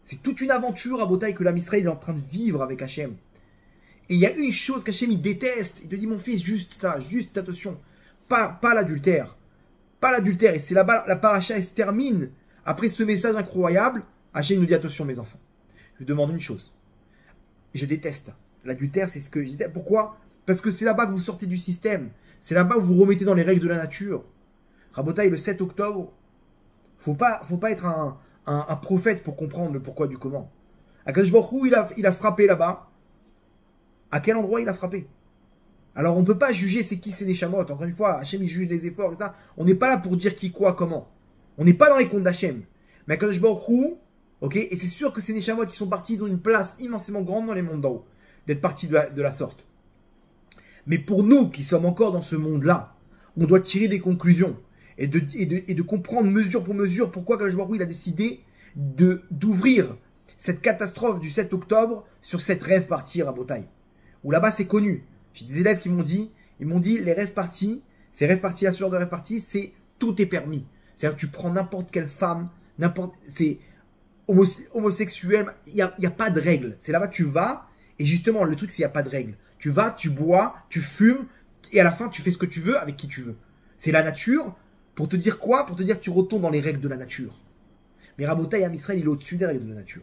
C'est toute une aventure à Botaï que l'Am Israël est en train de vivre avec Hachem. Et il y a une chose qu'Hachem il déteste. Il te dit, mon fils, juste ça, juste attention. Pas l'adultère. Pas l'adultère. Et c'est là-bas, la paracha, elle se termine. Après ce message incroyable, Hachem nous dit, attention mes enfants. Je vous demande une chose. Je déteste l'adultère, c'est ce que je disais. Pourquoi? Parce que c'est là-bas que vous sortez du système. C'est là-bas que vous vous remettez dans les règles de la nature. Rabotaï, le 7 octobre, faut pas être un prophète pour comprendre le pourquoi du comment. Akash Baruch Hu, il a frappé là-bas. À quel endroit il a frappé? Alors on ne peut pas juger c'est qui c'est les chamots. Encore une fois, Hachem il juge les efforts et ça. On n'est pas là pour dire qui, quoi, comment. On n'est pas dans les comptes d'Hachem. Mais Akash Baruch Hu, ok, et c'est sûr que ces Neshamot qui sont partis, ils ont une place immensément grande dans les mondes d'en haut, d'être partis de la sorte. Mais pour nous qui sommes encore dans ce monde-là, on doit tirer des conclusions et de comprendre mesure pour mesure pourquoi Akash Baruch Hu, il a décidé d'ouvrir cette catastrophe du 7 octobre sur cette rêve partie à Botaï. Où là-bas c'est connu. J'ai des élèves qui m'ont dit, les rêves parties, ces rêves parties, la sueur de rêve partie, c'est tout est permis. C'est-à-dire que tu prends n'importe quelle femme, c'est homosexuel, il n'y a pas de règle. C'est là-bas tu vas, et justement le truc c'est qu'il n'y a pas de règle. Tu vas, tu bois, tu fumes, et à la fin tu fais ce que tu veux avec qui tu veux. C'est la nature, pour te dire quoi? Pour te dire que tu retournes dans les règles de la nature. Mais Rabotaï Am Israël, il est au-dessus des règles de la nature.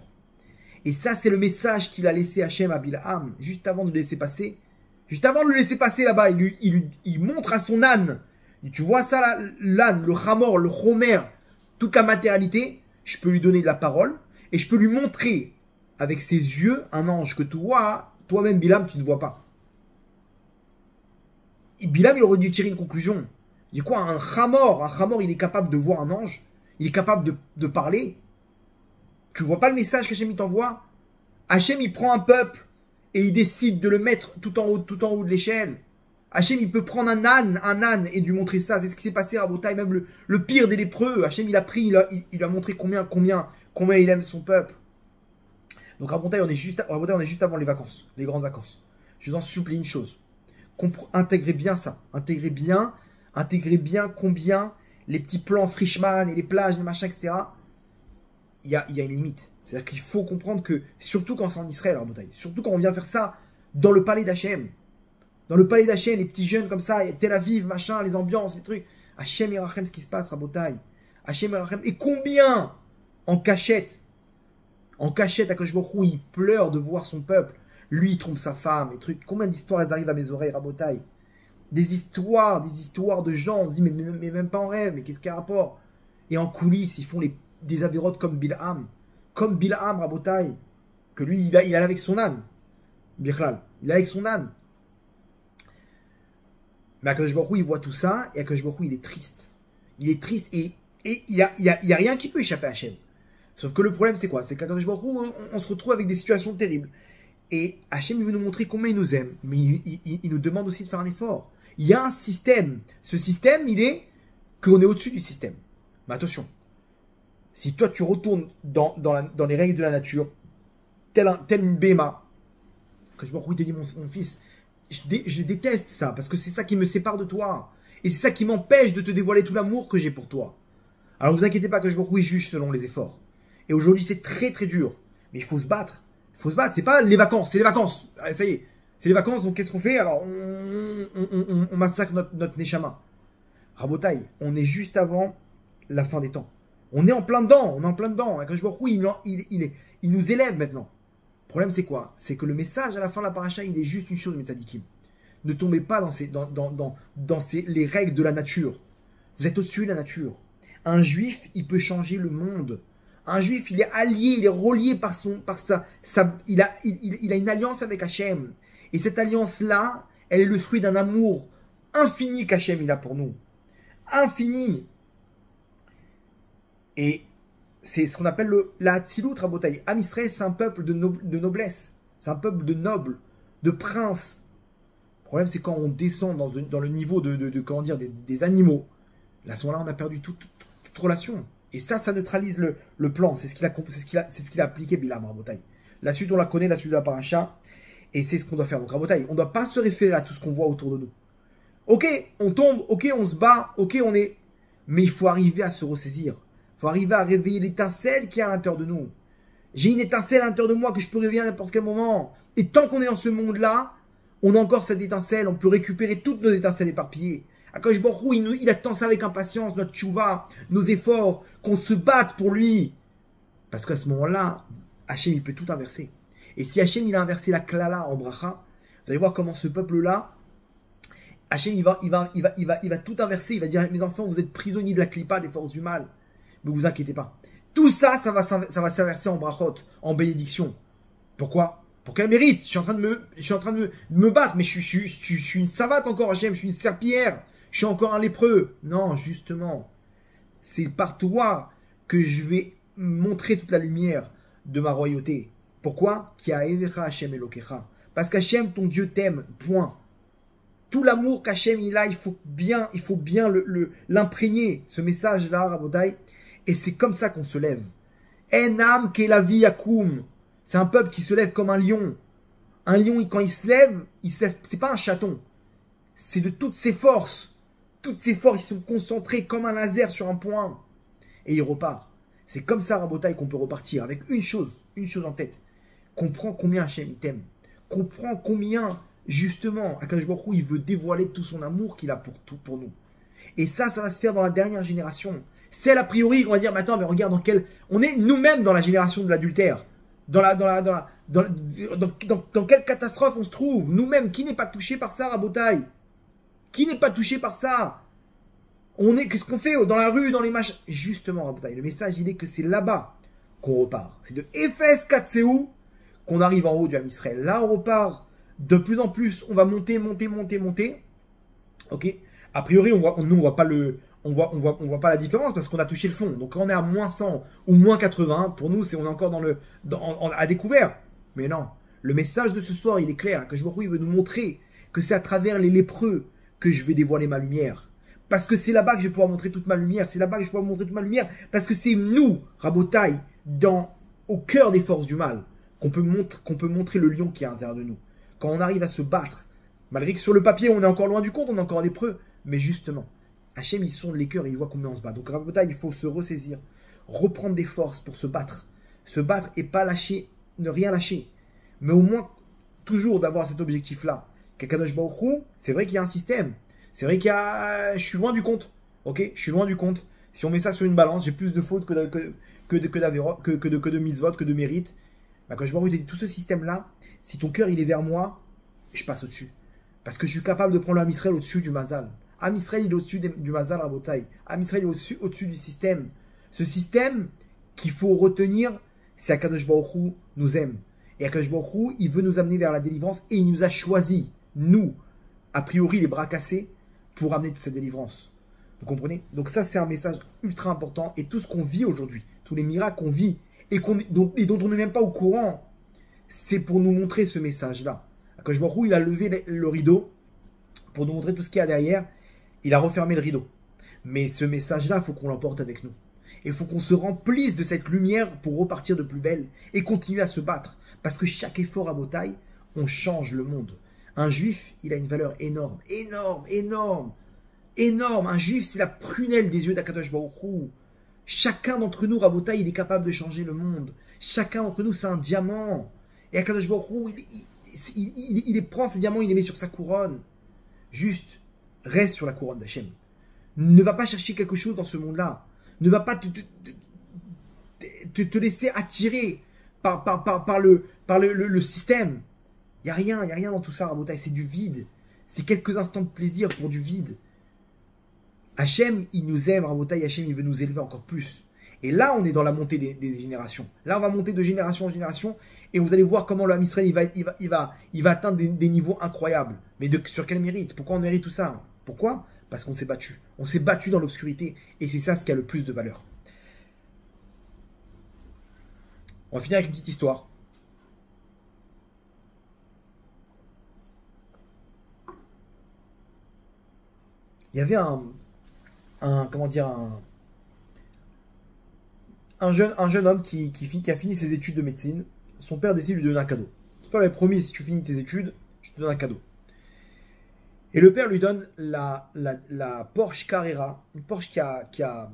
Et ça, c'est le message qu'il a laissé Hachem à Bilham, juste avant de le laisser passer. Juste avant de le laisser passer là-bas, il montre à son âne. Et tu vois ça là, l'âne, le Hamor, le Homer, toute la matérialité. Je peux lui donner de la parole et je peux lui montrer avec ses yeux un ange que toi-même Bilham, tu ne vois pas. Et Bilham, il aurait dû tirer une conclusion. Il dit quoi? Un Hamor, il est capable de voir un ange. Il est capable de parler. Tu vois pas le message qu'Hachem il t'envoie? Hachem il prend un peuple et il décide de le mettre tout en haut de l'échelle. Hachem il peut prendre un âne et lui montrer ça. C'est ce qui s'est passé à Rabotai, même le pire des lépreux. Hachem il a pris, il a montré combien il aime son peuple. Donc Rabotai on est juste avant les vacances, les grandes vacances. Je vous en supplie une chose. Intégrez bien ça. Intégrez bien combien les petits plans Frischmann et les plages, les machins, etc. Il y a une limite. C'est-à-dire qu'il faut comprendre que, surtout quand c'est en Israël, Rabotai, surtout quand on vient faire ça dans le palais d'Hachem. Dans le palais d'Hachem, les petits jeunes comme ça, Tel Aviv, machin, les ambiances, les trucs. Hachem Yerachem, ce qui se passe, Rabotai. Hachem Yerachem. Et combien en cachette, Akadosh Baruch Hu, il pleure de voir son peuple. Lui, il trompe sa femme, et trucs. Combien d'histoires elles arrivent à mes oreilles, Rabotai? Des histoires de gens. On se dit, mais même pas en rêve, mais qu'est-ce qu'il y a rapport? Et en coulisses, ils font des avérotes comme Bilham. Comme Bilham, Rabotai. Que lui, il allait avec son âne. Bichlal. Il allait avec son âne. Mais Akadosh Baruch Hu, il voit tout ça, et Akadosh Baruch Hu, il est triste. Il est triste, et il y a rien qui peut échapper à Hachem. Sauf que le problème, c'est quoi? C'est qu'Akadosh Baruch Hu, on se retrouve avec des situations terribles. Et Hachem, il veut nous montrer combien il nous aime. Mais il nous demande aussi de faire un effort. Il y a un système. Ce système, il est qu'on est au-dessus du système. Mais attention. Si toi, tu retournes dans les règles de la nature, tel une béma, Akadosh Baruch Hu, il te dit, mon fils, je déteste ça, parce que c'est ça qui me sépare de toi. Et c'est ça qui m'empêche de te dévoiler tout l'amour que j'ai pour toi. Alors, vous inquiétez pas, Akadosh Baruch Hu, il juge selon les efforts. Et aujourd'hui, c'est très très dur. Mais il faut se battre. Il faut se battre. C'est pas les vacances, c'est les vacances. Ah, ça y est. C'est les vacances, donc qu'est-ce qu'on fait? Alors, on massacre notre Neshama. Rabotai, on est juste avant la fin des temps. On est en plein dedans. Akadosh Baruch Hu, il nous élève maintenant. Le problème, c'est quoi? C'est que le message à la fin de la paracha, il est juste une chose, mes tzadikim. Ne tombez pas dans les règles de la nature. Vous êtes au-dessus de la nature. Un juif, il peut changer le monde. Un juif, il est allié, il est relié il a une alliance avec Hachem. Et cette alliance-là, elle est le fruit d'un amour infini qu'Hachem il a pour nous. Infini. Et c'est ce qu'on appelle la Hatzilut, Rabotai. Am Israël, c'est un peuple de noblesse. C'est un peuple de nobles, de princes. Le problème, c'est quand on descend dans le niveau comment dire, des animaux. Là, à ce moment-là, on a perdu toute relation. Et ça neutralise le plan. C'est ce qu'il a appliqué, Bilham, Rabotai. La suite, on la connaît, la suite de la paracha. Et c'est ce qu'on doit faire. Donc, Rabotai, on ne doit pas se référer à tout ce qu'on voit autour de nous. Ok, on tombe, ok, on se bat, ok, on est... Mais il faut arriver à se ressaisir. Il faut arriver à réveiller l'étincelle qui est à l'intérieur de nous. J'ai une étincelle à l'intérieur de moi que je peux réveiller à n'importe quel moment. Et tant qu'on est dans ce monde-là, on a encore cette étincelle. On peut récupérer toutes nos étincelles éparpillées. Akadosh Baruch Hu, il attend ça avec impatience, notre tchouva, nos efforts, qu'on se batte pour lui. Parce qu'à ce moment-là, Hachem, il peut tout inverser. Et si Hachem, il a inversé la klala en bracha, vous allez voir comment ce peuple-là, Hachem, il va tout inverser. Il va dire, mes enfants, vous êtes prisonniers de la klipa, des forces du mal. Ne vous inquiétez pas. Tout ça, ça va s'inverser en brachot, en bénédiction. Pourquoi? Pour qu'elle mérite. Je suis en train de me battre, mais je suis une savate encore, Hachem, je suis une serpillière. Je suis encore un lépreux. Non, justement, c'est par toi que je vais montrer toute la lumière de ma royauté. Pourquoi? Ki ha'evecha Hachem Elokecha. Parce qu'Hachem, ton Dieu t'aime. Point. Tout l'amour qu'Hachem il a, il faut bien l'imprégner, ce message-là, Rabotai. Et c'est comme ça qu'on se lève. Enam kelavi yakum. C'est un peuple qui se lève comme un lion. Un lion, quand il se lève, c'est pas un chaton. C'est de toutes ses forces. Toutes ses forces, ils sont concentrés comme un laser sur un point. Et il repart. C'est comme ça, Rabotai, qu'on peut repartir avec une chose en tête. Comprends combien Hachem il t'aime. Comprends combien, justement, Akadosh Baruch Hu, il veut dévoiler tout son amour qu'il a pour nous. Et ça va se faire dans la dernière génération. Celle, a priori, on va dire, mais attends, mais regarde on est nous-mêmes dans la génération de l'adultère. Dans quelle catastrophe on se trouve? Nous-mêmes, qui n'est pas touché par ça, Rabotai? Qui n'est pas touché par ça? Qu'est-ce qu'on fait dans la rue, dans les machins? Justement, Rabotai, le message, il est que c'est là-bas qu'on repart. C'est de Ephes Katseou qu'on arrive en haut du Ham Israël. Là, on repart de plus en plus. On va monter. Ok? A priori, on voit pas on voit pas la différence parce qu'on a touché le fond. Donc quand on est à moins 100 ou moins 80, pour nous, on est encore à découvert. Mais non, le message de ce soir, il est clair. Que il veut nous montrer que c'est à travers les lépreux que je vais dévoiler ma lumière. Parce que c'est là-bas que je vais pouvoir montrer toute ma lumière. C'est là-bas que je vais pouvoir montrer toute ma lumière. Parce que c'est nous, Rabotaï, au cœur des forces du mal, qu'on peut montrer le lion qui est à l'intérieur de nous. Quand on arrive à se battre, malgré que sur le papier, on est encore loin du compte, on est encore lépreux. Mais justement, Hachem, il sonde les cœurs et il voit combien on se bat. Donc, Rabotaï, il faut se ressaisir, reprendre des forces pour se battre. Se battre et pas lâcher, ne rien lâcher. Mais au moins, toujours d'avoir cet objectif-là. Kakadosh Baruch Hu, c'est vrai qu'il y a un système. C'est vrai qu'il y a... Je suis loin du compte. Ok, je suis loin du compte. Si on met ça sur une balance, j'ai plus de fautes que de mitzvot, que de mérite. Bah, quand je vois tout ce système-là, si ton cœur il est vers moi, je passe au-dessus. Parce que je suis capable de prendre l'Am Israël au-dessus du Mazal. Am Israël il est au-dessus du Mazal Rabotaï. Am Israël il est au-dessus du système. Ce système qu'il faut retenir, c'est Akadosh Baruch Hu nous aime. Et Akadosh Baruch Hu, il veut nous amener vers la délivrance et il nous a choisi, nous, a priori les bras cassés, pour amener toute cette délivrance. Vous comprenez? Donc ça, c'est un message ultra important. Et tout ce qu'on vit aujourd'hui, tous les miracles qu'on vit et dont on n'est même pas au courant, c'est pour nous montrer ce message-là. Akadosh Baruch Hu, il a levé le rideau pour nous montrer tout ce qu'il y a derrière. Il a refermé le rideau. Mais ce message-là, il faut qu'on l'emporte avec nous. Et il faut qu'on se remplisse de cette lumière pour repartir de plus belle et continuer à se battre. Parce que chaque effort à Botaï, on change le monde. Un juif, il a une valeur énorme, énorme, énorme, énorme. Un juif, c'est la prunelle des yeux d'Akadosh Baruch Hu. Chacun d'entre nous, Rabotaï, il est capable de changer le monde. Chacun d'entre nous, c'est un diamant. Et Akadosh Baruch Hu, il prend ces diamants, il les met sur sa couronne. Juste, reste sur la couronne d'Hachem. Ne va pas chercher quelque chose dans ce monde-là. Ne va pas te laisser attirer par le système. Il n'y a rien dans tout ça, Rabotaï. C'est du vide. C'est quelques instants de plaisir pour du vide. Hachem, il nous aime, Rabotaï. Hachem, il veut nous élever encore plus. Et là, on est dans la montée des générations. Là, on va monter de génération en génération. Et vous allez voir comment l'homme Israël, il va atteindre des niveaux incroyables. Mais sur quel mérite? Pourquoi on mérite tout ça? Pourquoi? Parce qu'on s'est battu. On s'est battu dans l'obscurité. Et c'est ça ce qui a le plus de valeur. On va finir avec une petite histoire. Il y avait un jeune homme qui a fini ses études de médecine. Son père décide de lui donner un cadeau. Son père lui a promis, si tu finis tes études, je te donne un cadeau. Et le père lui donne la Porsche Carrera, une Porsche qui a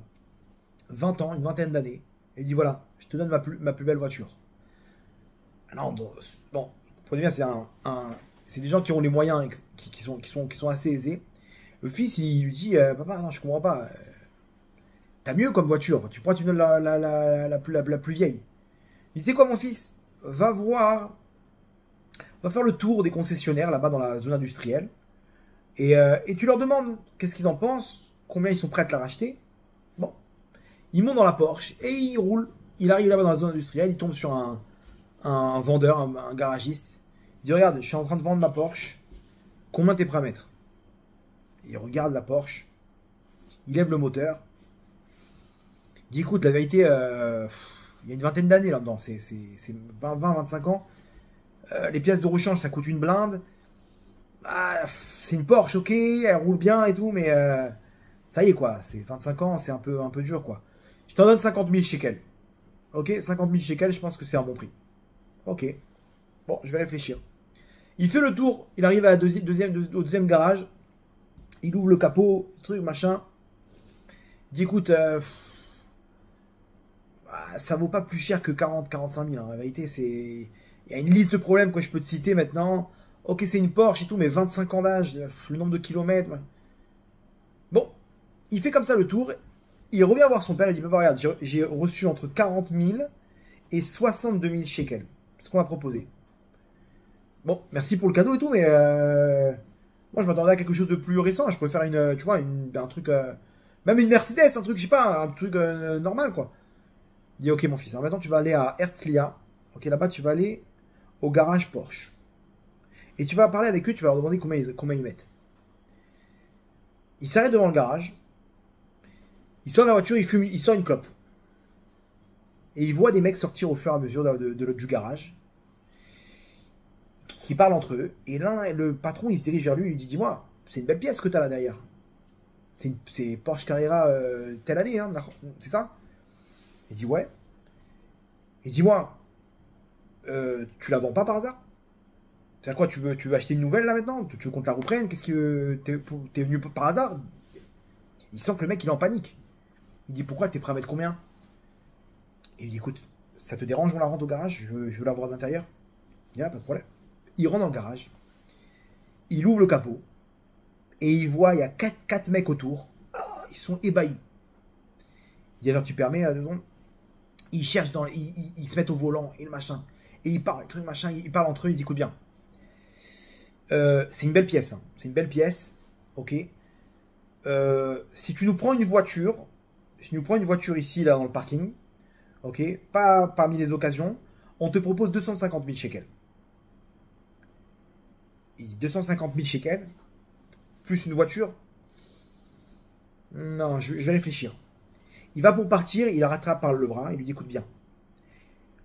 20 ans, une vingtaine d'années. Et il dit voilà, je te donne ma plus belle voiture. Alors, bon, prenez bien, c'est des gens qui ont les moyens, qui sont assez aisés. Le fils, il lui dit papa, non, je comprends pas. T'as mieux comme voiture. Pourquoi tu me donnes la plus vieille? Il dit c'est quoi, mon fils? Va faire le tour des concessionnaires là-bas dans la zone industrielle. Et tu leur demandes qu'est-ce qu'ils en pensent, combien ils sont prêts à te la racheter. Bon. Il monte dans la Porsche et il roule. Il arrive là-bas dans la zone industrielle. Il tombe sur un vendeur, un garagiste. Il dit regarde, je suis en train de vendre ma Porsche. Combien t'es prêt à mettre? Il regarde la Porsche, il lève le moteur, il dit écoute, la vérité, il y a une vingtaine d'années là-dedans, c'est 20-25 ans, les pièces de rechange ça coûte une blinde, c'est une Porsche, ok, elle roule bien et tout, mais ça y est quoi, c'est 25 ans, c'est un peu dur quoi. Je t'en donne 50 000 shekels, ok, 50 000 shekels, je pense que c'est un bon prix. Ok, bon, je vais réfléchir. Il fait le tour, il arrive au deuxième garage. Il ouvre le capot, truc, machin. Il dit écoute, ça vaut pas plus cher que 40-45 000. Hein. En vérité, il y a une liste de problèmes que je peux te citer maintenant. Ok, c'est une Porsche et tout, mais 25 ans d'âge, le nombre de kilomètres. Bon, il fait comme ça le tour. Il revient voir son père. Il dit papa, regarde, j'ai reçu entre 40 000 et 62 000 shekels. C'est ce qu'on m'a proposé. Bon, merci pour le cadeau et tout, mais moi je m'attendais à quelque chose de plus récent. Je pourrais faire un truc, même une Mercedes, un truc, je sais pas, un truc normal quoi. Il dit ok mon fils, alors maintenant tu vas aller à Herzliya. Ok, là-bas tu vas aller au garage Porsche. Et tu vas parler avec eux, tu vas leur demander combien ils mettent. Il s'arrête devant le garage. Il sort de la voiture, il fume, il sort une clope. Et il voit des mecs sortir au fur et à mesure du garage, qui parlent entre eux. Et le patron, il se dirige vers lui, il lui dit, dis-moi, c'est une belle pièce que t'as là derrière. C'est Porsche Carrera telle année, hein, c'est ça? Il dit, ouais. Et dis-moi, tu la vends pas par hasard? C'est quoi, tu veux acheter une nouvelle là maintenant? Tu veux qu'on te la reprenne? Qu'est-ce que t'es venu par hasard? Il sent que le mec il est en panique. Il dit, pourquoi t'es prêt à mettre combien? Et il dit, écoute, ça te dérange, on la rentre au garage? Je veux la voir d'intérieur. Il dit, ah, pas de problème. Il rentre dans le garage. Il ouvre le capot. Et il voit, il y a 4 mecs autour. Oh, ils sont ébahis. Il dit, alors tu permets, là, 2 secondes. Ils cherchent ils se mettent au volant et le machin. Et ils parlent, truc machin, ils parlent entre eux, ils disent, écoute bien. C'est une belle pièce. Hein. C'est une belle pièce. Ok. Si tu nous prends une voiture, ici, là, dans le parking, ok, pas parmi les occasions, on te propose 250 000 shekels. Il dit 250 000 shekels, plus une voiture. Non, je vais réfléchir. Il va pour partir, il la rattrape par le bras, il lui dit, écoute bien.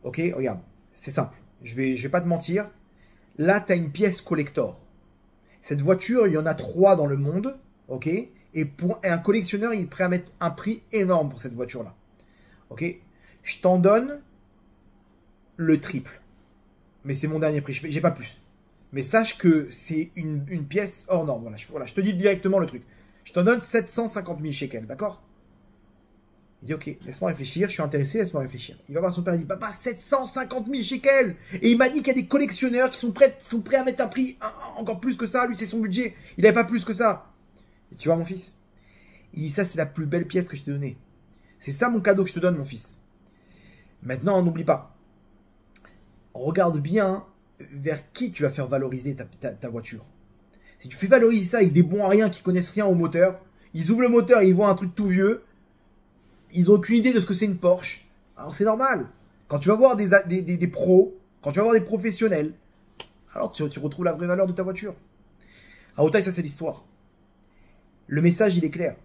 Ok, regarde, c'est simple. Je vais pas te mentir. Là, tu as une pièce collector. Cette voiture, il y en a 3 dans le monde, ok. Et pour un collectionneur, il est prêt à mettre un prix énorme pour cette voiture-là. Ok. Je t'en donne le triple. Mais c'est mon dernier prix, j'ai pas plus. Mais sache que c'est une pièce hors norme. Voilà, je te dis directement le truc. Je t'en donne 750 000 shekels, d'accord? Il dit, ok, laisse-moi réfléchir, je suis intéressé, laisse-moi réfléchir. Il va voir son père, il dit, papa, 750 000 shekels. Et il m'a dit qu'il y a des collectionneurs qui sont prêts à mettre un prix encore plus que ça. Lui, c'est son budget. Il n'avait pas plus que ça. Et tu vois, mon fils, il dit, ça, c'est la plus belle pièce que je t'ai donnée. C'est ça mon cadeau que je te donne, mon fils. Maintenant, n'oublie pas. Regarde bien vers qui tu vas faire valoriser ta voiture. Si tu fais valoriser ça avec des bons à rien qui connaissent rien au moteur, ils ouvrent le moteur et ils voient un truc tout vieux, ils n'ont aucune idée de ce que c'est une Porsche. Alors c'est normal. Quand tu vas voir des pros, quand tu vas voir des professionnels, alors tu retrouves la vraie valeur de ta voiture. À Otaï, ça c'est l'histoire. Le message, il est clair.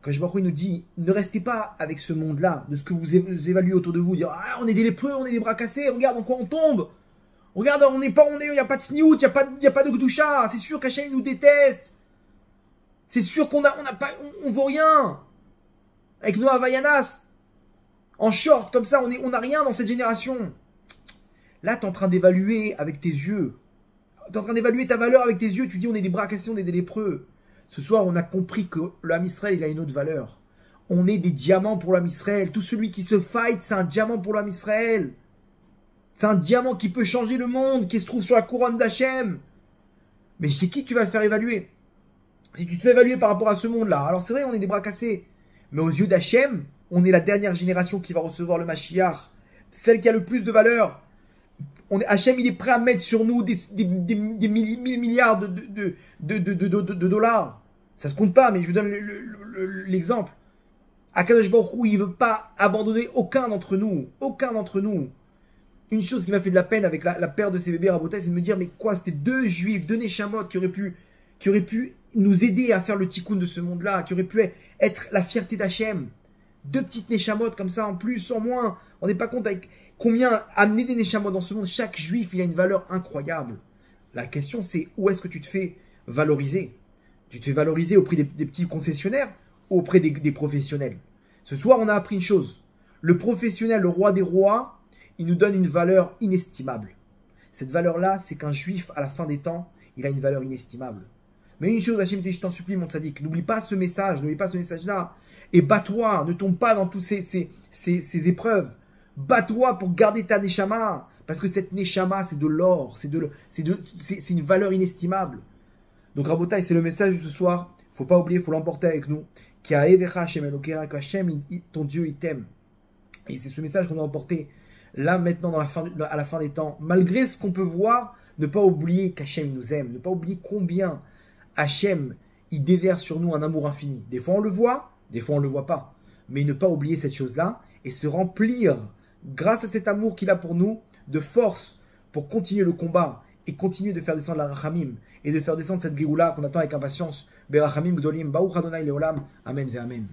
Quand je vois il nous dit, ne restez pas avec ce monde-là, de ce que vous évaluez autour de vous, dire, ah, on est des lépreux, on est des bras cassés, regarde en quoi on tombe. Regarde, il n'y a pas de sniout, il n'y a pas de gdoucha, c'est sûr qu'Hachem nous déteste. C'est sûr qu'on on vaut rien. Avec nos Havaianas, en short, comme ça, on n'a rien dans cette génération. Là, tu es en train d'évaluer avec tes yeux. Tu es en train d'évaluer ta valeur avec tes yeux, tu dis, on est des bras cassés, on est des lépreux. Ce soir, on a compris que l'âme Israël, il a une autre valeur. On est des diamants pour l'âme Israël. Tout celui qui se fight, c'est un diamant pour l'âme Israël. C'est un diamant qui peut changer le monde, qui se trouve sur la couronne d'Hachem. Mais c'est qui tu vas faire évaluer? Si tu te fais évaluer par rapport à ce monde-là, alors c'est vrai, on est des bras cassés. Mais aux yeux d'Hachem, on est la dernière génération qui va recevoir le Mashiach. Celle qui a le plus de valeur. Hachem, il est prêt à mettre sur nous des mille milliards de dollars. Ça se compte pas, mais je vous donne l'exemple. Akadosh Baruch Hu, il veut pas abandonner aucun d'entre nous. Aucun d'entre nous. Une chose qui m'a fait de la peine avec la perte de ces bébés à Rabotai, c'est de me dire, mais quoi, c'était 2 juifs, 2 Neshamot qui auraient pu nous aider à faire le tikkun de ce monde-là, qui auraient pu être la fierté d'Hachem. 2 petites Neshamot comme ça, en plus, en moins. On n'est pas compte avec combien amener des Neshamot dans ce monde. Chaque juif, il a une valeur incroyable. La question, c'est où est-ce que tu te fais valoriser? Tu te fais valoriser auprès des petits concessionnaires ou auprès des professionnels? Ce soir, on a appris une chose. Le professionnel, le roi des rois, il nous donne une valeur inestimable. Cette valeur-là, c'est qu'un juif, à la fin des temps, il a une valeur inestimable. Mais une chose, Hachem, je t'en supplie, mon tzaddik, n'oublie pas ce message, n'oublie pas ce message-là. Et bats-toi, ne tombe pas dans toutes ces épreuves. Bats-toi pour garder ta neshama. Parce que cette neshama, c'est de l'or, c'est une valeur inestimable. Donc, Rabotai, c'est le message de ce soir. Faut pas oublier, faut l'emporter avec nous. Que Hachem, ton Dieu, il t'aime. Et c'est ce message qu'on a emporté là, maintenant, à la fin des temps. Malgré ce qu'on peut voir, ne pas oublier qu'Hachem nous aime. Ne pas oublier combien Hachem, il déverse sur nous un amour infini. Des fois, on le voit, des fois, on ne le voit pas. Mais ne pas oublier cette chose-là et se remplir, grâce à cet amour qu'il a pour nous, de force pour continuer le combat et continuer de faire descendre la Rachamim et de faire descendre cette Géoula qu'on attend avec impatience. Berachamim Gdolim, Baruch Adonai Leolam. Amen ve Amen.